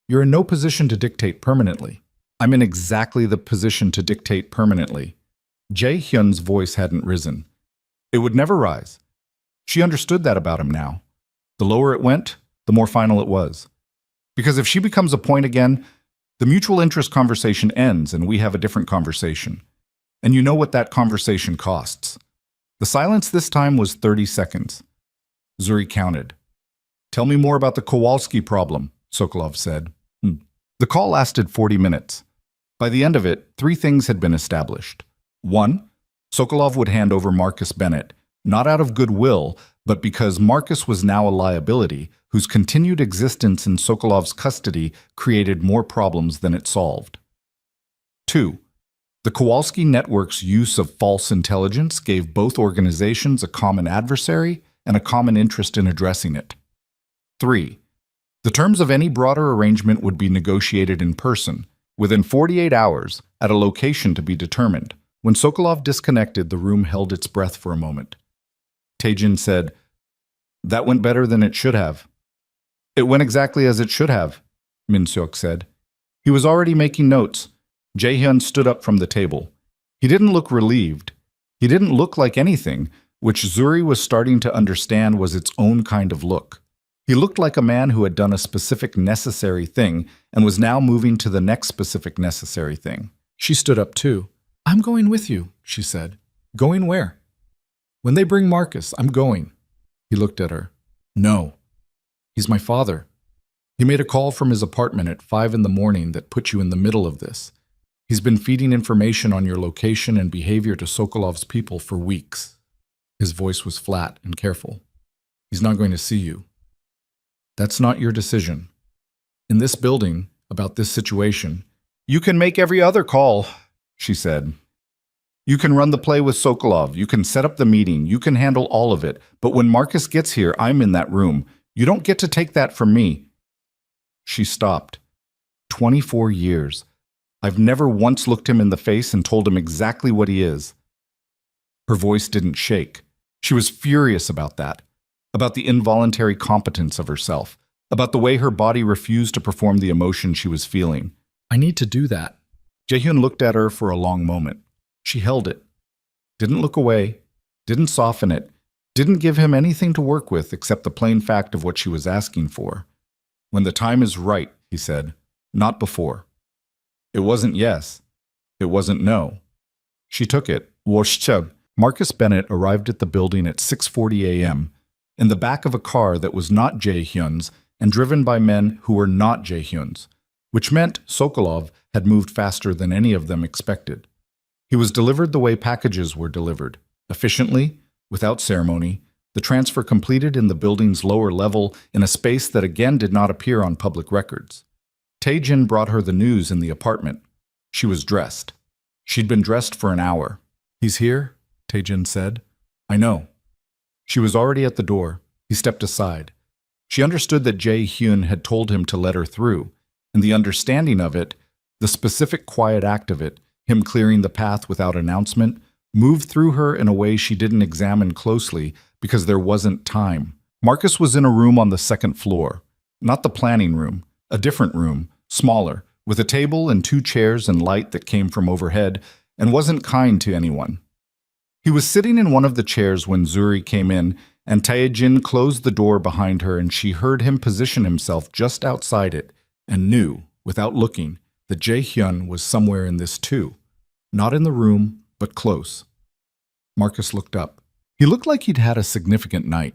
You're in no position to dictate permanently. I'm in exactly the position to dictate permanently. Jae-hyun's voice hadn't risen. It would never rise. She understood that about him now. The lower it went, the more final it was. Because if she becomes a point again, the mutual interest conversation ends and we have a different conversation. And you know what that conversation costs. The silence this time was 30 seconds. Zuri counted. Tell me more about the Kowalski problem, Sokolov said. The call lasted 40 minutes. By the end of it, 3 things had been established. 1, Sokolov would hand over Marcus Bennett, not out of goodwill, but because Marcus was now a liability whose continued existence in Sokolov's custody created more problems than it solved. 2, the Kowalski network's use of false intelligence gave both organizations a common adversary and a common interest in addressing it. 3, the terms of any broader arrangement would be negotiated in person, within 48 hours, at a location to be determined. When Sokolov disconnected, the room held its breath for a moment. Taejin said, That went better than it should have. It went exactly as it should have, Min-seok said. He was already making notes. Jae-hyun stood up from the table. He didn't look relieved. He didn't look like anything, which Zuri was starting to understand was its own kind of look. He looked like a man who had done a specific necessary thing and was now moving to the next specific necessary thing. She stood up too. I'm going with you, she said. Going where? When they bring Marcus, I'm going. He looked at her. No. He's my father. He made a call from his apartment at 5 in the morning that put you in the middle of this. He's been feeding information on your location and behavior to Sokolov's people for weeks. His voice was flat and careful. He's not going to see you. That's not your decision. In this building, about this situation, you can make every other call, she said. You can run the play with Sokolov. You can set up the meeting. You can handle all of it. But when Marcus gets here, I'm in that room. You don't get to take that from me." She stopped. 24 years. I've never once looked him in the face and told him exactly what he is. Her voice didn't shake. She was furious about that, about the involuntary competence of herself, about the way her body refused to perform the emotion she was feeling. "I need to do that." Jaehyun looked at her for a long moment. She held it. Didn't look away, didn't soften it, didn't give him anything to work with except the plain fact of what she was asking for. "When the time is right," he said, "not before." It wasn't yes. It wasn't no. She took it. Woshchub. Marcus Bennett arrived at the building at 6:40 a.m. in the back of a car that was not Jaehyun's and driven by men who were not Jaehyun's, which meant Sokolov had moved faster than any of them expected. He was delivered the way packages were delivered, efficiently, without ceremony, the transfer completed in the building's lower level in a space that again did not appear on public records. Taejin brought her the news in the apartment. She was dressed. She'd been dressed for an hour. "He's here," Taejin said. "I know." She was already at the door. He stepped aside. She understood that Jae-hyun had told him to let her through, and the understanding of it, the specific quiet act of it, him clearing the path without announcement, moved through her in a way she didn't examine closely because there wasn't time. Marcus was in a room on the second floor, not the planning room, a different room, smaller, with a table and 2 chairs and light that came from overhead, and wasn't kind to anyone. He was sitting in one of the chairs when Zuri came in, and Taejin closed the door behind her, and she heard him position himself just outside it, and knew, without looking, that Jae-hyun was somewhere in this too. Not in the room, but close. Marcus looked up. He looked like he'd had a significant night.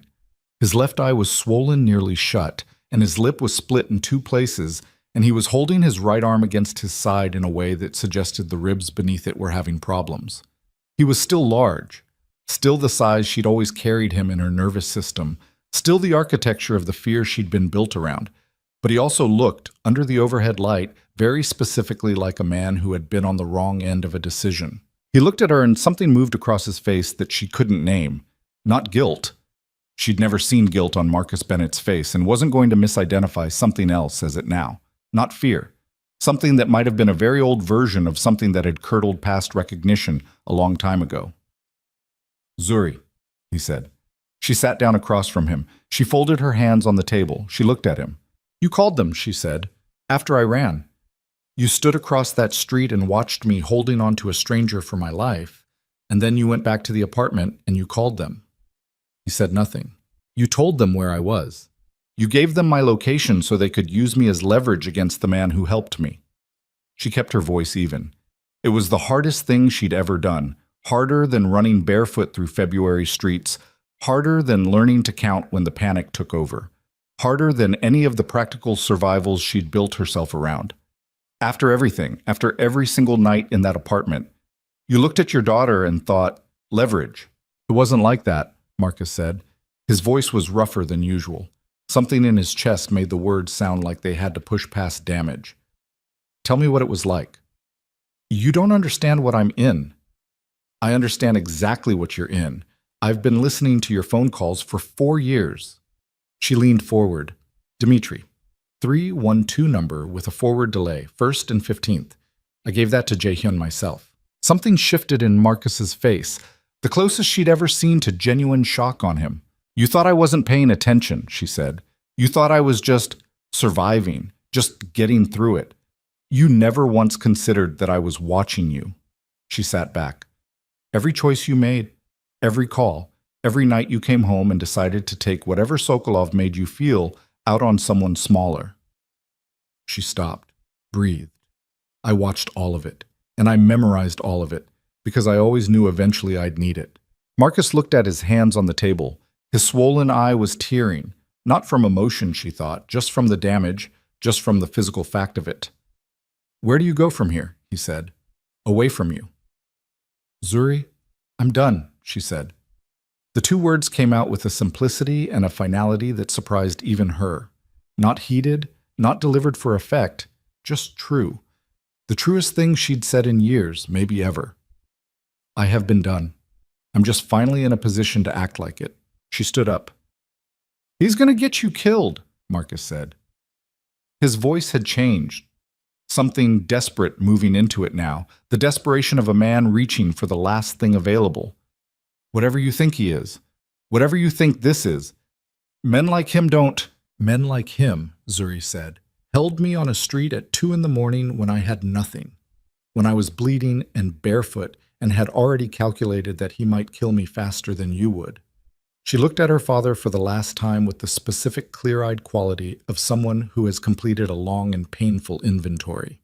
His left eye was swollen nearly shut, and his lip was split in 2 places, and he was holding his right arm against his side in a way that suggested the ribs beneath it were having problems. He was still large, still the size she'd always carried him in her nervous system, still the architecture of the fear she'd been built around, but he also looked, under the overhead light, very specifically like a man who had been on the wrong end of a decision. He looked at her and something moved across his face that she couldn't name. Not guilt. She'd never seen guilt on Marcus Bennett's face and wasn't going to misidentify something else as it now. Not fear. Something that might have been a very old version of something that had curdled past recognition a long time ago. "Zuri," he said. She sat down across from him. She folded her hands on the table. She looked at him. "You called them," she said, "after I ran. You stood across that street and watched me holding on to a stranger for my life, and then you went back to the apartment and you called them." He said nothing. "You told them where I was. You gave them my location so they could use me as leverage against the man who helped me." She kept her voice even. It was the hardest thing she'd ever done, harder than running barefoot through February streets, harder than learning to count when the panic took over, harder than any of the practical survivals she'd built herself around. After everything, after every single night in that apartment, you looked at your daughter and thought, leverage. "It wasn't like that," Marcus said. His voice was rougher than usual. Something in his chest made the words sound like they had to push past damage. "Tell me what it was like." "You don't understand what I'm in." "I understand exactly what you're in. I've been listening to your phone calls for 4 years. She leaned forward. "Dimitri, 312 number with a forward delay, 1st and 15th. I gave that to Jaehyun myself." Something shifted in Marcus's face, the closest she'd ever seen to genuine shock on him. "You thought I wasn't paying attention," she said. "You thought I was just surviving, just getting through it. You never once considered that I was watching you." She sat back. "Every choice you made, every call, every night you came home and decided to take whatever Sokolov made you feel out on someone smaller." She stopped, breathed. "I watched all of it, and I memorized all of it, because I always knew eventually I'd need it." Marcus looked at his hands on the table. His swollen eye was tearing, not from emotion, she thought, just from the damage, just from the physical fact of it. "Where do you go from here?" he said. "Away from you." "Zuri, I'm done," she said. The 2 words came out with a simplicity and a finality that surprised even her. Not heated, not delivered for effect, just true. The truest thing she'd said in years, maybe ever. I have been done. I'm just finally in a position to act like it. She stood up. He's going to get you killed, Marcus said. His voice had changed. Something desperate moving into it now, the desperation of a man reaching for the last thing available. Whatever you think he is, whatever you think this is, men like him don't. Men like him, Zuri said, held me on a street at 2 in the morning when I had nothing, when I was bleeding and barefoot and had already calculated that he might kill me faster than you would. She looked at her father for the last time with the specific clear-eyed quality of someone who has completed a long and painful inventory.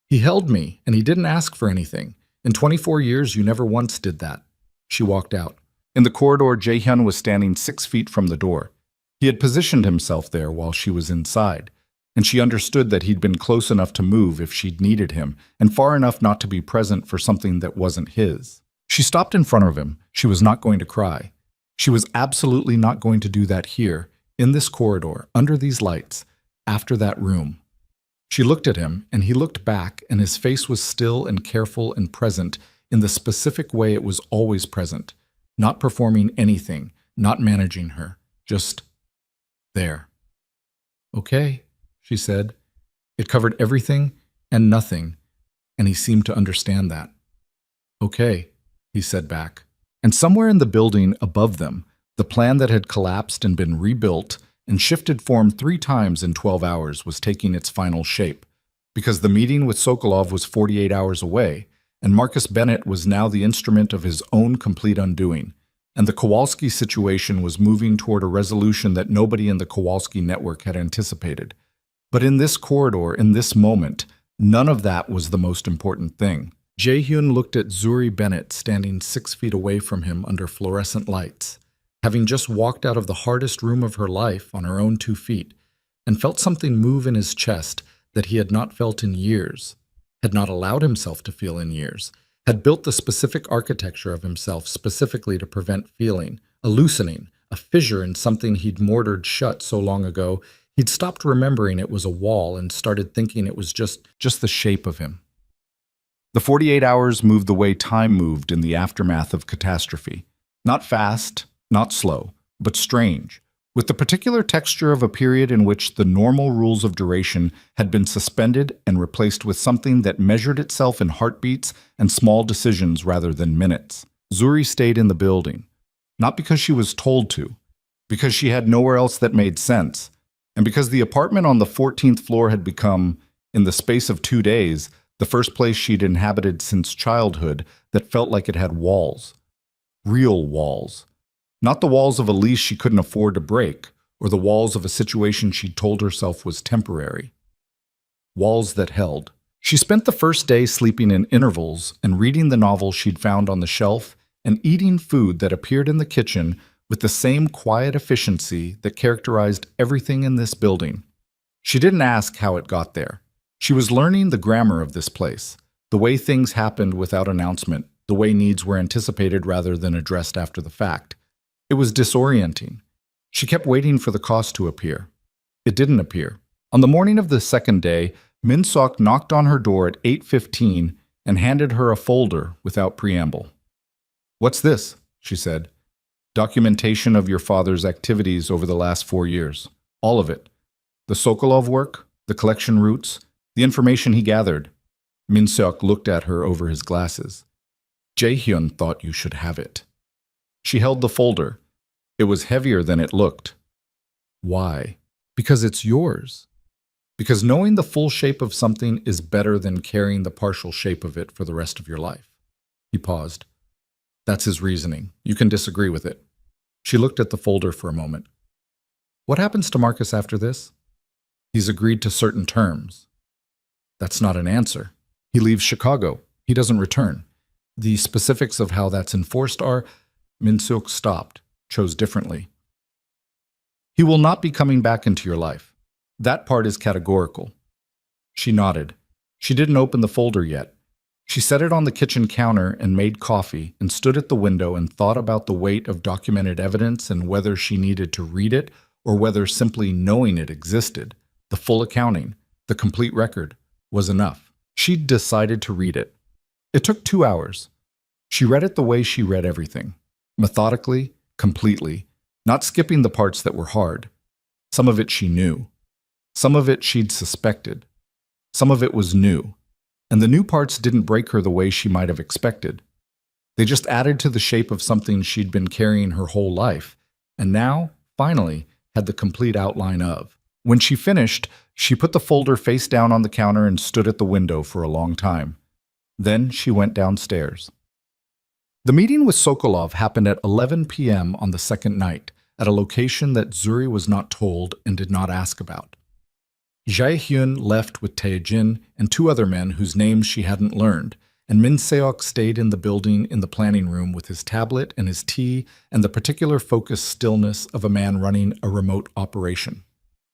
He held me, and he didn't ask for anything. In 24 years, you never once did that. She walked out. In the corridor, Jae-hyun was standing 6 feet from the door. He had positioned himself there while she was inside, and she understood that he'd been close enough to move if she'd needed him, and far enough not to be present for something that wasn't his. She stopped in front of him. She was not going to cry. She was absolutely not going to do that here, in this corridor, under these lights, after that room. She looked at him, and he looked back, and his face was still and careful and present in the specific way it was always present, not performing anything, not managing her, just there. Okay, she said. It covered everything and nothing, and he seemed to understand that. Okay, he said back. And somewhere in the building above them, the plan that had collapsed and been rebuilt and shifted form 3 times in 12 hours was taking its final shape, because the meeting with Sokolov was 48 hours away, and Marcus Bennett was now the instrument of his own complete undoing, and the Kowalski situation was moving toward a resolution that nobody in the Kowalski network had anticipated. But in this corridor, in this moment, none of that was the most important thing. Jae-hyun looked at Zuri Bennett standing 6 feet away from him under fluorescent lights, having just walked out of the hardest room of her life on her own 2 feet, and felt something move in his chest that he had not felt in years, had not allowed himself to feel in years, had built the specific architecture of himself specifically to prevent feeling, a loosening, a fissure in something he'd mortared shut so long ago, he'd stopped remembering it was a wall and started thinking it was just the shape of him. The 48 hours moved the way time moved in the aftermath of catastrophe. Not fast, not slow, but strange, with the particular texture of a period in which the normal rules of duration had been suspended and replaced with something that measured itself in heartbeats and small decisions rather than minutes. Zuri stayed in the building, not because she was told to, because she had nowhere else that made sense, and because the apartment on the 14th floor had become, in the space of 2 days, the first place she'd inhabited since childhood that felt like it had walls. Real walls. Not the walls of a lease she couldn't afford to break, or the walls of a situation she'd told herself was temporary. Walls that held. She spent the first day sleeping in intervals and reading the novel she'd found on the shelf and eating food that appeared in the kitchen with the same quiet efficiency that characterized everything in this building. She didn't ask how it got there. She was learning the grammar of this place, the way things happened without announcement, the way needs were anticipated rather than addressed after the fact. It was disorienting. She kept waiting for the cost to appear. It didn't appear. On the morning of the second day, Min-seok knocked on her door at 8:15 and handed her a folder without preamble. "What's this?" she said. "Documentation of your father's activities over the last 4 years. All of it. The Sokolov work, the collection routes, the information he gathered." Min-seok looked at her over his glasses. "Jae-hyun thought you should have it." She held the folder. It was heavier than it looked. "Why?" "Because it's yours. Because knowing the full shape of something is better than carrying the partial shape of it for the rest of your life." He paused. That's his reasoning. You can disagree with it. She looked at the folder for a moment. "What happens to Marcus after this?" "He's agreed to certain terms." "That's not an answer. He leaves Chicago. He doesn't return. The specifics of how that's enforced are..." Min-seok stopped, chose differently. "He will not be coming back into your life. That part is categorical." She nodded. She didn't open the folder yet. She set it on the kitchen counter and made coffee and stood at the window and thought about the weight of documented evidence and whether she needed to read it or whether simply knowing it existed, the full accounting, the complete record, was enough. She'd decided to read it. It took 2 hours. She read it the way she read everything. Methodically, completely, not skipping the parts that were hard. Some of it she knew. Some of it she'd suspected. Some of it was new. And the new parts didn't break her the way she might have expected. They just added to the shape of something she'd been carrying her whole life, and now, finally, had the complete outline of. When she finished, she put the folder face down on the counter and stood at the window for a long time. Then she went downstairs. The meeting with Sokolov happened at 11 p.m. on the second night, at a location that Zuri was not told and did not ask about. Jae-hyun left with Tae-jin and two other men whose names she hadn't learned, and Min Seok stayed in the building in the planning room with his tablet and his tea and the particular focused stillness of a man running a remote operation.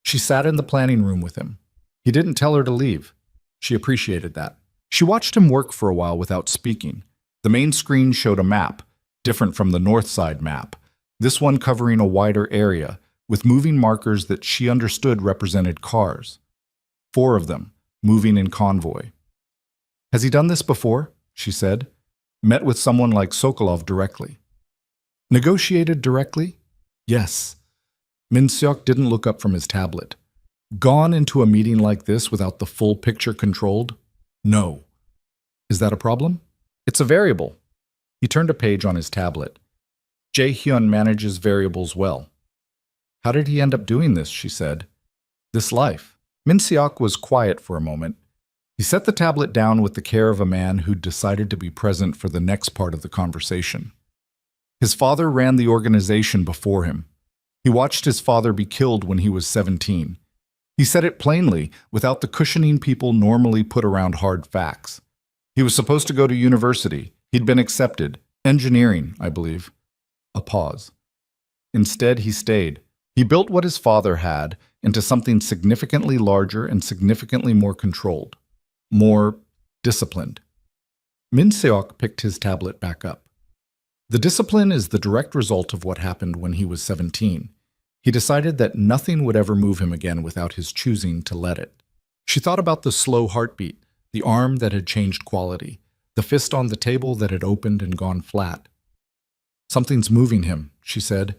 She sat in the planning room with him. He didn't tell her to leave. She appreciated that. She watched him work for a while without speaking. The main screen showed a map, different from the North Side map, this one covering a wider area, with moving markers that she understood represented cars. 4 of them, moving in convoy. Has he done this before? She said. Met with someone like Sokolov directly. Negotiated directly? Yes. Min Seok didn't look up from his tablet. Gone into a meeting like this without the full picture controlled? No. Is that a problem? It's a variable. He turned a page on his tablet. Jae-hyun manages variables well. How did he end up doing this, she said. This life. Min Seok was quiet for a moment. He set the tablet down with the care of a man who'd decided to be present for the next part of the conversation. His father ran the organization before him. He watched his father be killed when he was 17. He said it plainly, without the cushioning people normally put around hard facts. He was supposed to go to university. He'd been accepted. Engineering, I believe. A pause. Instead, he stayed. He built what his father had into something significantly larger and significantly more controlled. More disciplined. Min Seok picked his tablet back up. The discipline is the direct result of what happened when he was 17. He decided that nothing would ever move him again without his choosing to let it. She thought about the slow heartbeat, the arm that had changed quality, the fist on the table that had opened and gone flat. Something's moving him, she said.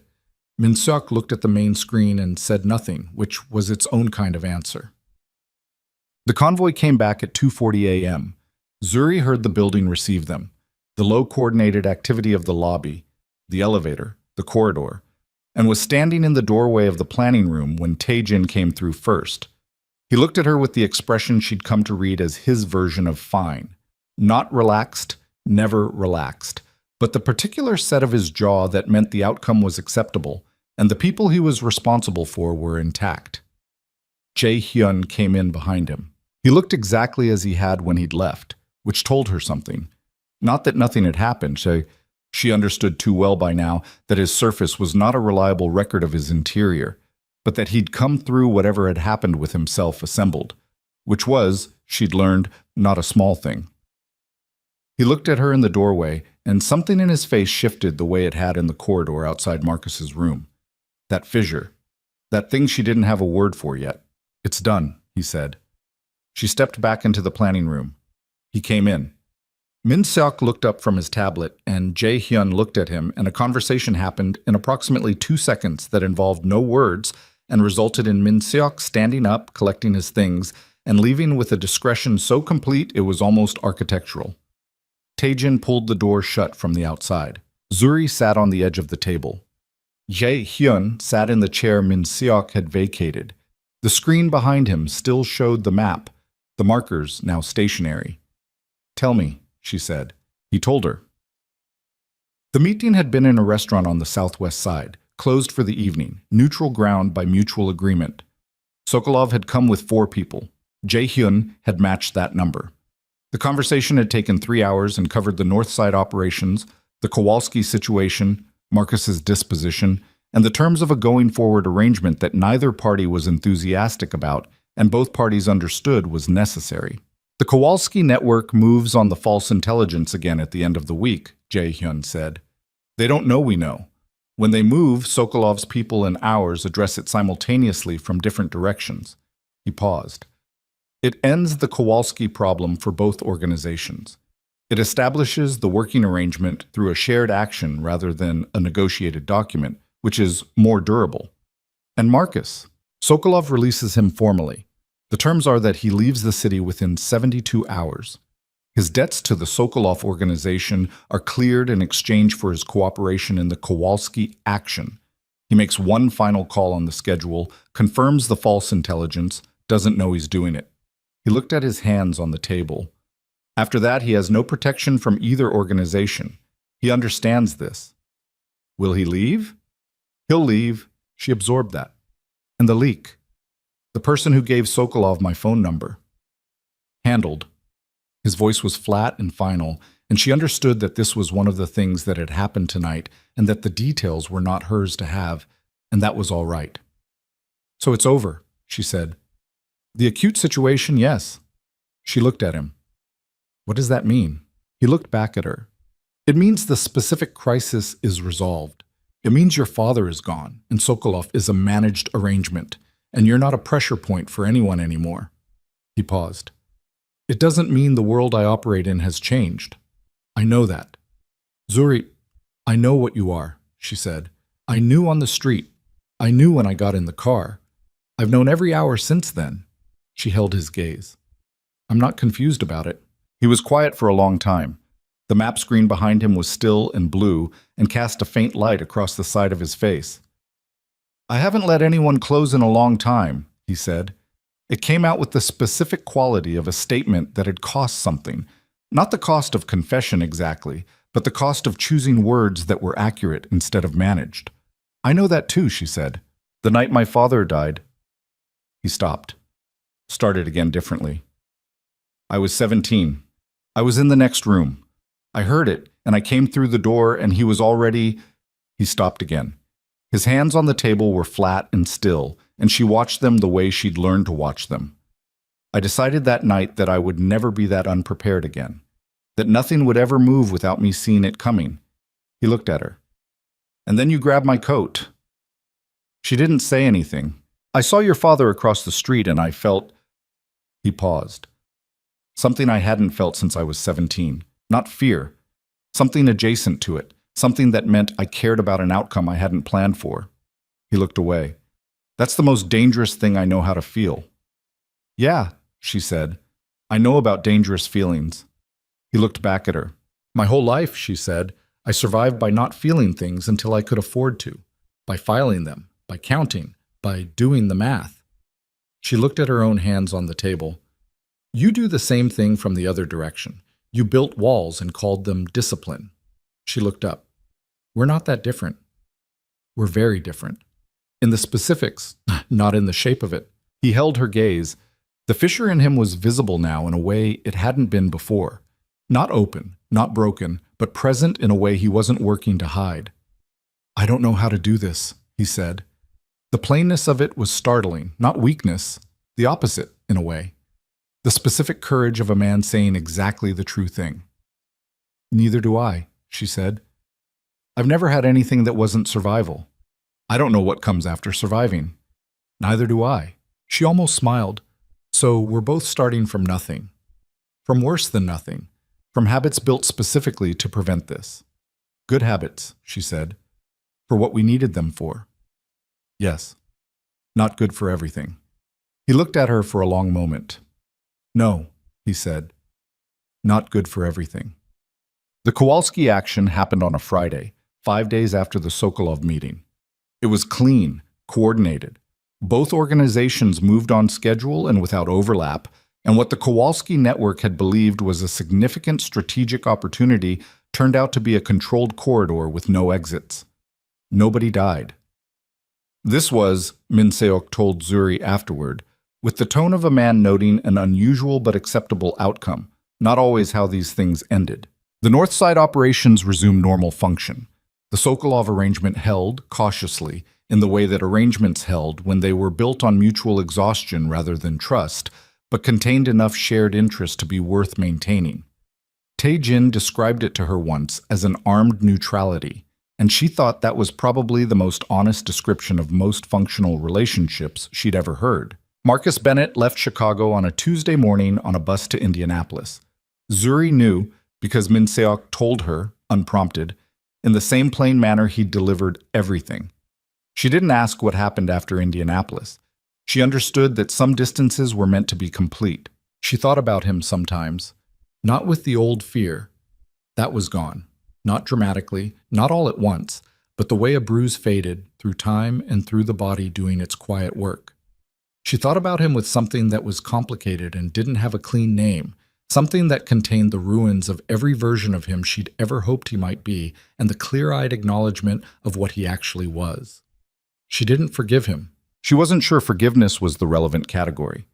Min Seok looked at the main screen and said nothing, which was its own kind of answer. The convoy came back at 2:40 a.m. Zuri heard the building receive them, the low-coordinated activity of the lobby, the elevator, the corridor, and was standing in the doorway of the planning room when Tae-jin came through first. He looked at her with the expression she'd come to read as his version of fine. Not relaxed, never relaxed, but the particular set of his jaw that meant the outcome was acceptable, and the people he was responsible for were intact. Jae-hyun came in behind him. He looked exactly as he had when he'd left, which told her something. Not that nothing had happened. She understood too well by now that his surface was not a reliable record of his interior, but that he'd come through whatever had happened with himself assembled, which was, she'd learned, not a small thing. He looked at her in the doorway, and something in his face shifted the way it had in the corridor outside Marcus's room. That fissure. That thing she didn't have a word for yet. It's done, he said. She stepped back into the planning room. He came in. Min Seok looked up from his tablet, and Jae-hyun looked at him, and a conversation happened in approximately 2 seconds that involved no words and resulted in Min Seok standing up, collecting his things, and leaving with a discretion so complete it was almost architectural. Tae-jin pulled the door shut from the outside. Zuri sat on the edge of the table. Jae-hyun sat in the chair Min Seok had vacated. The screen behind him still showed the map, the markers now stationary. Tell me, she said. He told her. The meeting had been in a restaurant on the southwest side, closed for the evening, neutral ground by mutual agreement. Sokolov had come with 4 people. Jae-hyun had matched that number. The conversation had taken 3 hours and covered the north side operations, the Kowalski situation, Marcus's disposition, and the terms of a going-forward arrangement that neither party was enthusiastic about and both parties understood was necessary. The Kowalski network moves on the false intelligence again at the end of the week, Jae-hyun said. They don't know we know. When they move, Sokolov's people and ours address it simultaneously from different directions. He paused. It ends the Kowalski problem for both organizations. It establishes the working arrangement through a shared action rather than a negotiated document, which is more durable. And Marcus. Sokolov releases him formally. The terms are that he leaves the city within 72 hours. His debts to the Sokolov organization are cleared in exchange for his cooperation in the Kowalski action. He makes one final call on the schedule, confirms the false intelligence, doesn't know he's doing it. He looked at his hands on the table. After that, he has no protection from either organization. He understands this. Will he leave? He'll leave. She absorbed that. And the leak. The person who gave Sokolov my phone number. Handled. His voice was flat and final, and she understood that this was one of the things that had happened tonight and that the details were not hers to have, and that was all right. So it's over, she said. The acute situation, yes. She looked at him. What does that mean? He looked back at her. It means the specific crisis is resolved. It means your father is gone, and Sokolov is a managed arrangement, and you're not a pressure point for anyone anymore. He paused. It doesn't mean the world I operate in has changed. I know that. Zuri, I know what you are, she said. I knew on the street. I knew when I got in the car. I've known every hour since then. She held his gaze. I'm not confused about it. He was quiet for a long time. The map screen behind him was still and blue and cast a faint light across the side of his face. I haven't let anyone close in a long time, he said. It came out with the specific quality of a statement that had cost something. Not the cost of confession exactly, but the cost of choosing words that were accurate instead of managed. I know that too, she said. The night my father died. He stopped. Started again differently. I was 17. I was in the next room. I heard it, and I came through the door, and he was already... He stopped again. His hands on the table were flat and still, and she watched them the way she'd learned to watch them. I decided that night that I would never be that unprepared again, that nothing would ever move without me seeing it coming. He looked at her. And then you grabbed my coat. She didn't say anything. I saw your father across the street, and I felt... He paused. Something I hadn't felt since I was 17. Not fear. Something adjacent to it. Something that meant I cared about an outcome I hadn't planned for. He looked away. That's the most dangerous thing I know how to feel. Yeah, she said. I know about dangerous feelings. He looked back at her. My whole life, she said, I survived by not feeling things until I could afford to. By filing them. By counting. By doing the math. She looked at her own hands on the table. You do the same thing from the other direction. You built walls and called them discipline. She looked up. We're not that different. We're very different. In the specifics, not in the shape of it. He held her gaze. The fissure in him was visible now in a way it hadn't been before. Not open, not broken, but present in a way he wasn't working to hide. I don't know how to do this, he said. The plainness of it was startling, not weakness, the opposite in a way. The specific courage of a man saying exactly the true thing. Neither do I, she said. I've never had anything that wasn't survival. I don't know what comes after surviving. Neither do I. She almost smiled. So we're both starting from nothing. From worse than nothing. From habits built specifically to prevent this. Good habits, she said. For what we needed them for. Yes. Not good for everything. He looked at her for a long moment. No, he said. Not good for everything. The Kowalski action happened on a Friday, 5 days after the Sokolov meeting. It was clean, coordinated. Both organizations moved on schedule and without overlap, and what the Kowalski network had believed was a significant strategic opportunity turned out to be a controlled corridor with no exits. Nobody died. This was, Minseok told Zuri afterward, with the tone of a man noting an unusual but acceptable outcome, not always how these things ended. The North Side operations resumed normal function. The Sokolov arrangement held, cautiously, in the way that arrangements held when they were built on mutual exhaustion rather than trust, but contained enough shared interest to be worth maintaining. Tae-jin described it to her once as an armed neutrality, and she thought that was probably the most honest description of most functional relationships she'd ever heard. Marcus Bennett left Chicago on a Tuesday morning on a bus to Indianapolis. Zuri knew because Min Seok told her, unprompted, in the same plain manner he'd delivered everything. She didn't ask what happened after Indianapolis. She understood that some distances were meant to be complete. She thought about him sometimes, not with the old fear. That was gone. Not dramatically, not all at once, but the way a bruise faded through time and through the body doing its quiet work. She thought about him with something that was complicated and didn't have a clean name, something that contained the ruins of every version of him she'd ever hoped he might be and the clear-eyed acknowledgement of what he actually was. She didn't forgive him. She wasn't sure forgiveness was the relevant category.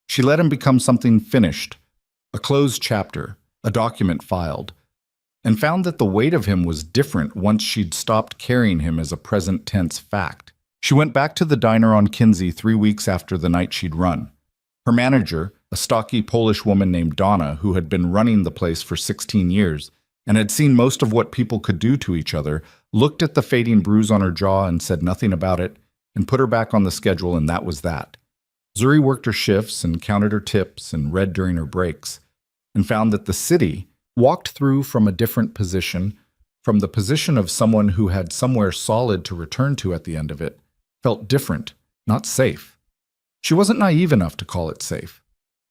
She let him become something finished, a closed chapter, a document filed, and found that the weight of him was different once she'd stopped carrying him as a present-tense fact. She went back to the diner on Kinsey 3 weeks after the night she'd run. Her manager, a stocky Polish woman named Donna, who had been running the place for 16 years and had seen most of what people could do to each other, looked at the fading bruise on her jaw and said nothing about it and put her back on the schedule, and that was that. Zuri worked her shifts and counted her tips and read during her breaks and found that the city walked through from a different position, from the position of someone who had somewhere solid to return to at the end of it, felt different, not safe. She wasn't naive enough to call it safe,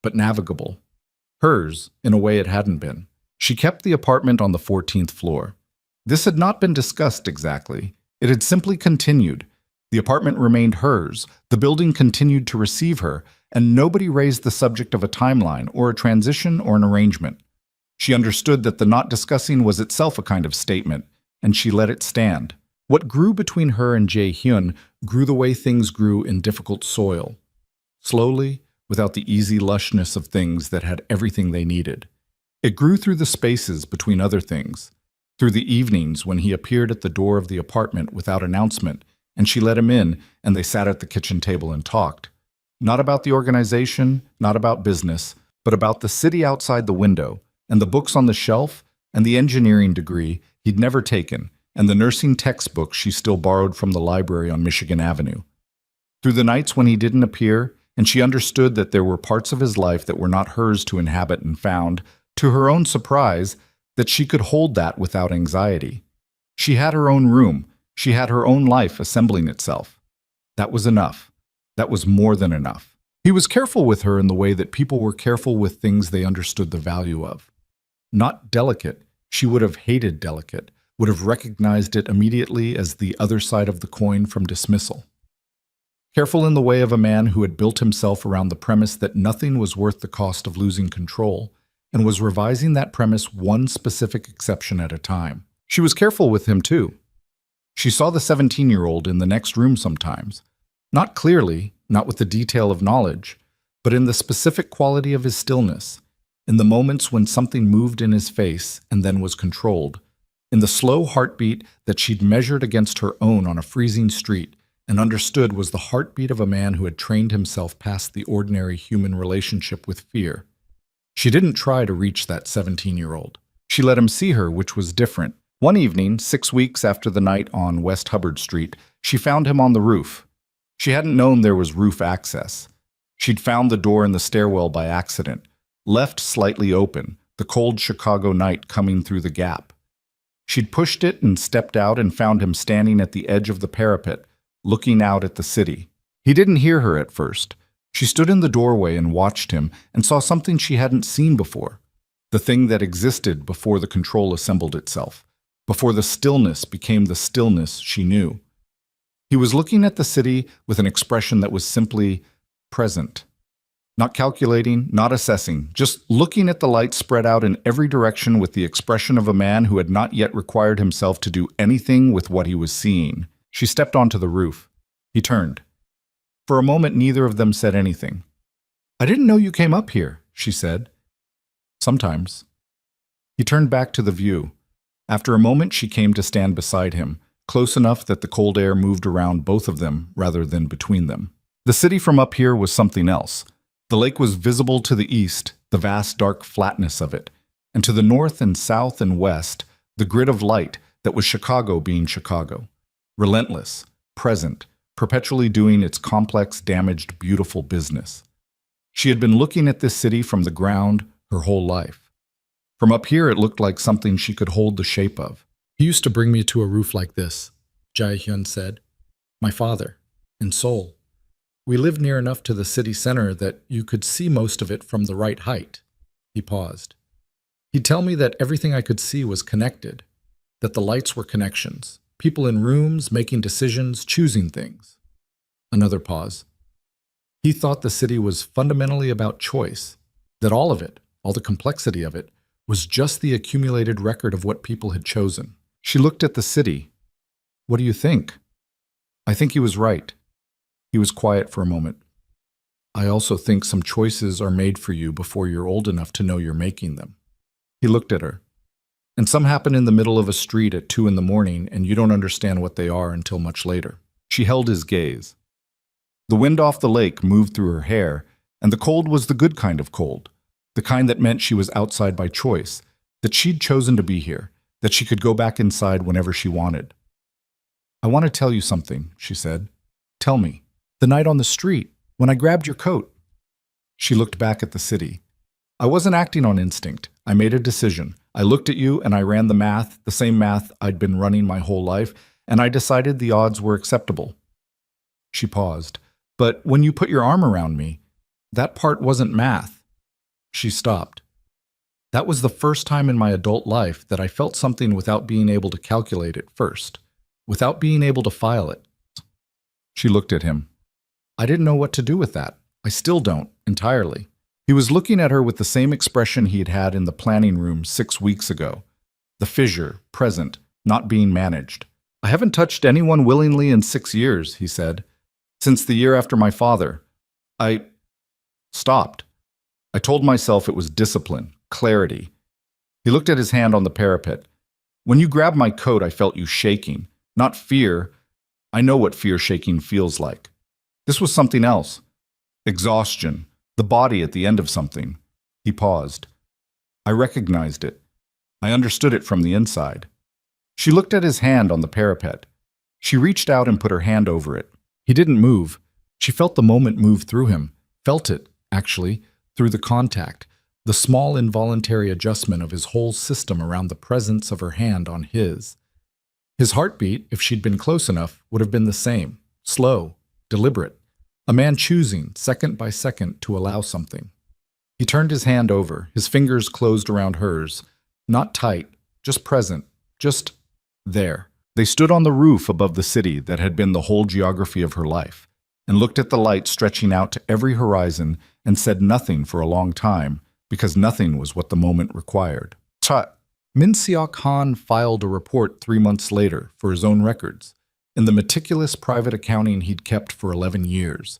but navigable. Hers, in a way it hadn't been. She kept the apartment on the 14th floor. This had not been discussed exactly. It had simply continued. The apartment remained hers, the building continued to receive her, and nobody raised the subject of a timeline or a transition or an arrangement. She understood that the not discussing was itself a kind of statement, and she let it stand. What grew between her and Jae-hyun grew the way things grew in difficult soil. Slowly, without the easy lushness of things that had everything they needed. It grew through the spaces between other things, through the evenings when he appeared at the door of the apartment without announcement, and she let him in, and they sat at the kitchen table and talked. Not about the organization, not about business, but about the city outside the window, and the books on the shelf, and the engineering degree he'd never taken, and the nursing textbook she still borrowed from the library on Michigan Avenue. Through the nights when he didn't appear, and she understood that there were parts of his life that were not hers to inhabit, and found, to her own surprise, that she could hold that without anxiety. She had her own room. She had her own life assembling itself. That was enough. That was more than enough. He was careful with her in the way that people were careful with things they understood the value of. Not delicate. She would have hated delicate, would have recognized it immediately as the other side of the coin from dismissal. Careful in the way of a man who had built himself around the premise that nothing was worth the cost of losing control, and was revising that premise one specific exception at a time. She was careful with him, too. She saw the 17-year-old in the next room sometimes, not clearly, not with the detail of knowledge, but in the specific quality of his stillness, in the moments when something moved in his face and then was controlled, in the slow heartbeat that she'd measured against her own on a freezing street and understood was the heartbeat of a man who had trained himself past the ordinary human relationship with fear. She didn't try to reach that 17-year-old. She let him see her, which was different. One evening, 6 weeks after the night on West Hubbard Street, she found him on the roof. She hadn't known there was roof access. She'd found the door in the stairwell by accident, left slightly open, the cold Chicago night coming through the gap. She'd pushed it and stepped out and found him standing at the edge of the parapet, looking out at the city. He didn't hear her at first. She stood in the doorway and watched him and saw something she hadn't seen before, the thing that existed before the control assembled itself, before the stillness became the stillness she knew. He was looking at the city with an expression that was simply present. Not calculating, not assessing, just looking at the light spread out in every direction with the expression of a man who had not yet required himself to do anything with what he was seeing. She stepped onto the roof. He turned. For a moment, neither of them said anything. "I didn't know you came up here," she said. "Sometimes." He turned back to the view. After a moment, she came to stand beside him, close enough that the cold air moved around both of them rather than between them. The city from up here was something else. The lake was visible to the east, the vast dark flatness of it, and to the north and south and west, the grid of light that was Chicago being Chicago. Relentless, present, perpetually doing its complex, damaged, beautiful business. She had been looking at this city from the ground her whole life. From up here, it looked like something she could hold the shape of. He used to bring me to a roof like this, Jae-hyun said. My father, in Seoul. We lived near enough to the city center that you could see most of it from the right height. He paused. He'd tell me that everything I could see was connected, that the lights were connections, people in rooms making decisions, choosing things. Another pause. He thought the city was fundamentally about choice, that all of it, all the complexity of it, was just the accumulated record of what people had chosen. She looked at the city. What do you think? I think he was right. He was quiet for a moment. I also think some choices are made for you before you're old enough to know you're making them. He looked at her. And some happen in the middle of a street at 2 a.m, and you don't understand what they are until much later. She held his gaze. The wind off the lake moved through her hair, and the cold was the good kind of cold, the kind that meant she was outside by choice, that she'd chosen to be here, that she could go back inside whenever she wanted. I want to tell you something, she said. Tell me. The night on the street, when I grabbed your coat. She looked back at the city. I wasn't acting on instinct. I made a decision. I looked at you and I ran the math, the same math I'd been running my whole life, and I decided the odds were acceptable. She paused. But when you put your arm around me, that part wasn't math. She stopped. That was the first time in my adult life that I felt something without being able to calculate it first, without being able to file it. She looked at him. I didn't know what to do with that. I still don't, entirely. He was looking at her with the same expression he had had in the planning room 6 weeks ago. The fissure, present, not being managed. I haven't touched anyone willingly in 6 years, he said. Since the year after my father. I stopped. I told myself it was discipline, clarity. He looked at his hand on the parapet. When you grabbed my coat, I felt you shaking. Not fear. I know what fear shaking feels like. This was something else. Exhaustion. The body at the end of something. He paused. I recognized it. I understood it from the inside. She looked at his hand on the parapet. She reached out and put her hand over it. He didn't move. She felt the moment move through him. Felt it, actually, through the contact, the small involuntary adjustment of his whole system around the presence of her hand on his. His heartbeat, if she'd been close enough, would have been the same, slow, deliberate. A man choosing, second by second, to allow something. He turned his hand over, his fingers closed around hers. Not tight, just present, just there. They stood on the roof above the city that had been the whole geography of her life, and looked at the light stretching out to every horizon and said nothing for a long time, because nothing was what the moment required. Tut. Min Seok-han filed a report 3 months later for his own records, in the meticulous private accounting he'd kept for 11 years.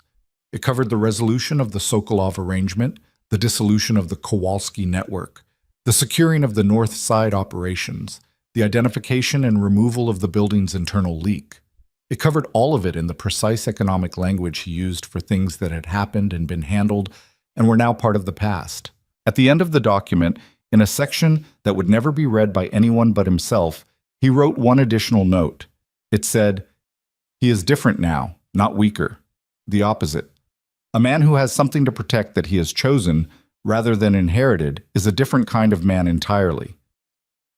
It covered the resolution of the Sokolov arrangement, the dissolution of the Kowalski network, the securing of the North Side operations, the identification and removal of the building's internal leak. It covered all of it in the precise economic language he used for things that had happened and been handled and were now part of the past. At the end of the document, in a section that would never be read by anyone but himself, he wrote one additional note. It said, "He is different now, not weaker. The opposite. A man who has something to protect that he has chosen, rather than inherited, is a different kind of man entirely."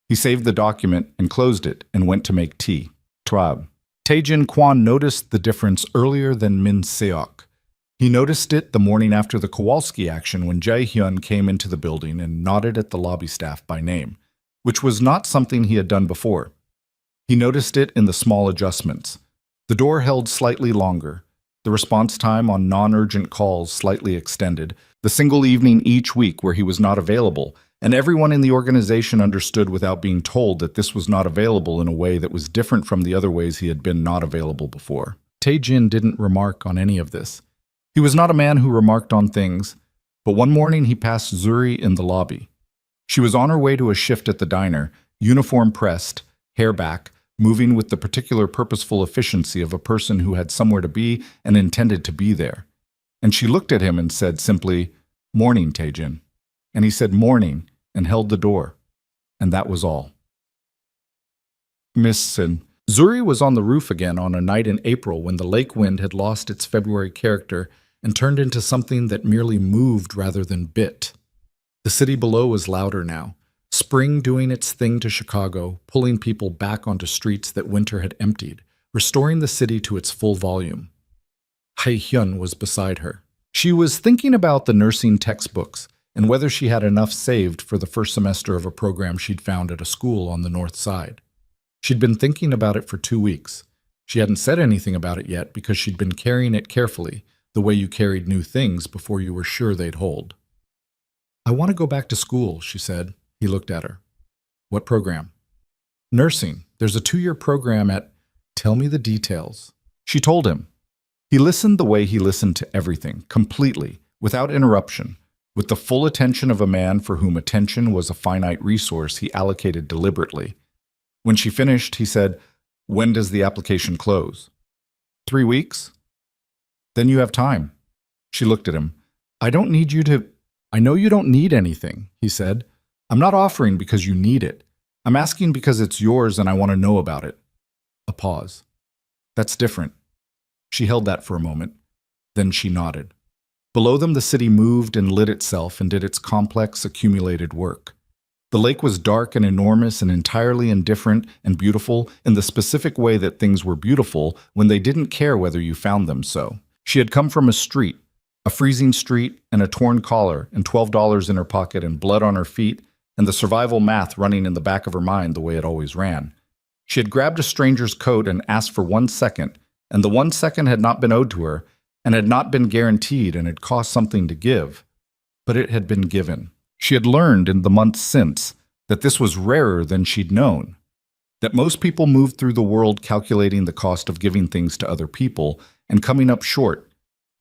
He saved the document and closed it and went to make tea. Twab. Tae-jin Kwon noticed the difference earlier than Min Seok. He noticed it the morning after the Kowalski action when Jae-hyun came into the building and nodded at the lobby staff by name, which was not something he had done before. He noticed it in the small adjustments. The door held slightly longer, the response time on non-urgent calls slightly extended, the single evening each week where he was not available, and everyone in the organization understood without being told that this was not available in a way that was different from the other ways he had been not available before. Tae-jin didn't remark on any of this. He was not a man who remarked on things, but one morning he passed Zuri in the lobby. She was on her way to a shift at the diner, uniform pressed, hair back, moving with the particular purposeful efficiency of a person who had somewhere to be and intended to be there. And she looked at him and said simply, "Morning, Tae-jin." And he said morning and held the door. And that was all. Miss Sin. Zuri was on the roof again on a night in April when the lake wind had lost its February character and turned into something that merely moved rather than bit. The city below was louder now. Spring doing its thing to Chicago, pulling people back onto streets that winter had emptied, restoring the city to its full volume. Hae-hyun was beside her. She was thinking about the nursing textbooks and whether she had enough saved for the first semester of a program she'd found at a school on the north side. She'd been thinking about it for 2 weeks. She hadn't said anything about it yet because she'd been carrying it carefully, the way you carried new things before you were sure they'd hold. "I want to go back to school," she said. He looked at her. "What program?" "Nursing. There's a 2-year program at—" "Tell me the details." She told him. He listened the way he listened to everything, completely, without interruption, with the full attention of a man for whom attention was a finite resource he allocated deliberately. When she finished, he said, "When does the application close?" 3 weeks? "Then you have time." She looked at him. "I don't need you to—" "I know you don't need anything," he said. "I'm not offering because you need it. I'm asking because it's yours and I want to know about it." A pause. "That's different." She held that for a moment. Then she nodded. Below them, the city moved and lit itself and did its complex, accumulated work. The lake was dark and enormous and entirely indifferent and beautiful in the specific way that things were beautiful when they didn't care whether you found them so. She had come from a street, a freezing street, and a torn collar, and $12 in her pocket and blood on her feet, and the survival math running in the back of her mind the way it always ran. She had grabbed a stranger's coat and asked for 1 second, and the 1 second had not been owed to her, and had not been guaranteed and had cost something to give. But it had been given. She had learned in the months since that this was rarer than she'd known, that most people moved through the world calculating the cost of giving things to other people and coming up short,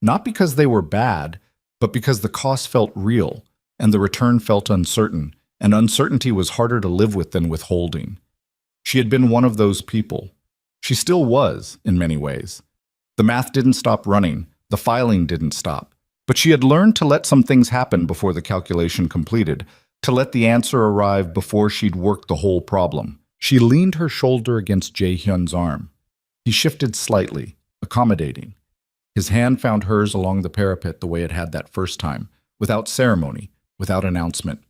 not because they were bad, but because the cost felt real and the return felt uncertain, and uncertainty was harder to live with than withholding. She had been one of those people. She still was, in many ways. The math didn't stop running, the filing didn't stop. But she had learned to let some things happen before the calculation completed, to let the answer arrive before she'd worked the whole problem. She leaned her shoulder against Jae-hyun's arm. He shifted slightly, accommodating. His hand found hers along the parapet the way it had that first time, without ceremony, without announcement.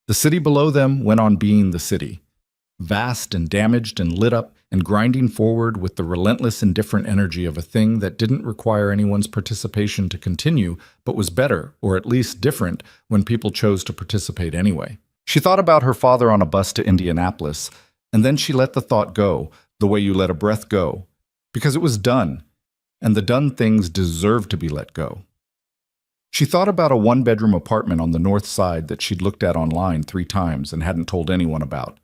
The city below them went on being the city, vast and damaged and lit up and grinding forward with the relentless indifferent energy of a thing that didn't require anyone's participation to continue, but was better, or at least different, when people chose to participate anyway. She thought about her father on a bus to Indianapolis, and then she let the thought go, the way you let a breath go, because it was done, and the done things deserved to be let go. She thought about a 1-bedroom apartment on the north side that she'd looked at online 3 times and hadn't told anyone about,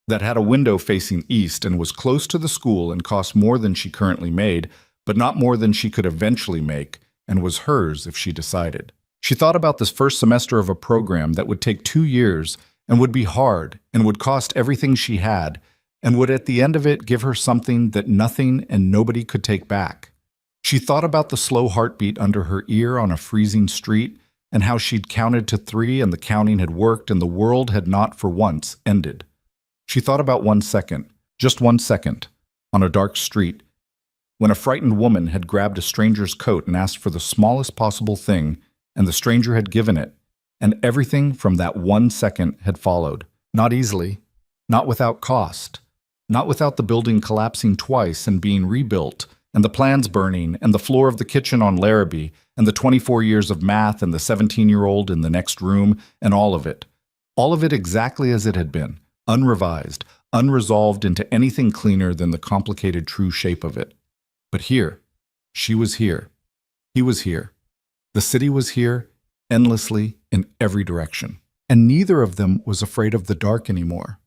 that had a window facing east and was close to the school and cost more than she currently made, but not more than she could eventually make, and was hers if she decided. She thought about this first semester of a program that would take 2 years and would be hard and would cost everything she had, and would at the end of it give her something that nothing and nobody could take back. She thought about the slow heartbeat under her ear on a freezing street and how she'd counted to 3 and the counting had worked and the world had not for once ended. She thought about 1 second, just 1 second, on a dark street, when a frightened woman had grabbed a stranger's coat and asked for the smallest possible thing, and the stranger had given it, and everything from that 1 second had followed. Not easily, not without cost, not without the building collapsing twice and being rebuilt, and the plans burning, and the floor of the kitchen on Larrabee, and the 24 years of math and the 17-year-old in the next room, and all of it exactly as it had been. Unrevised, unresolved into anything cleaner than the complicated true shape of it. But here, she was here. He was here. The city was here, endlessly, in every direction. And neither of them was afraid of the dark anymore.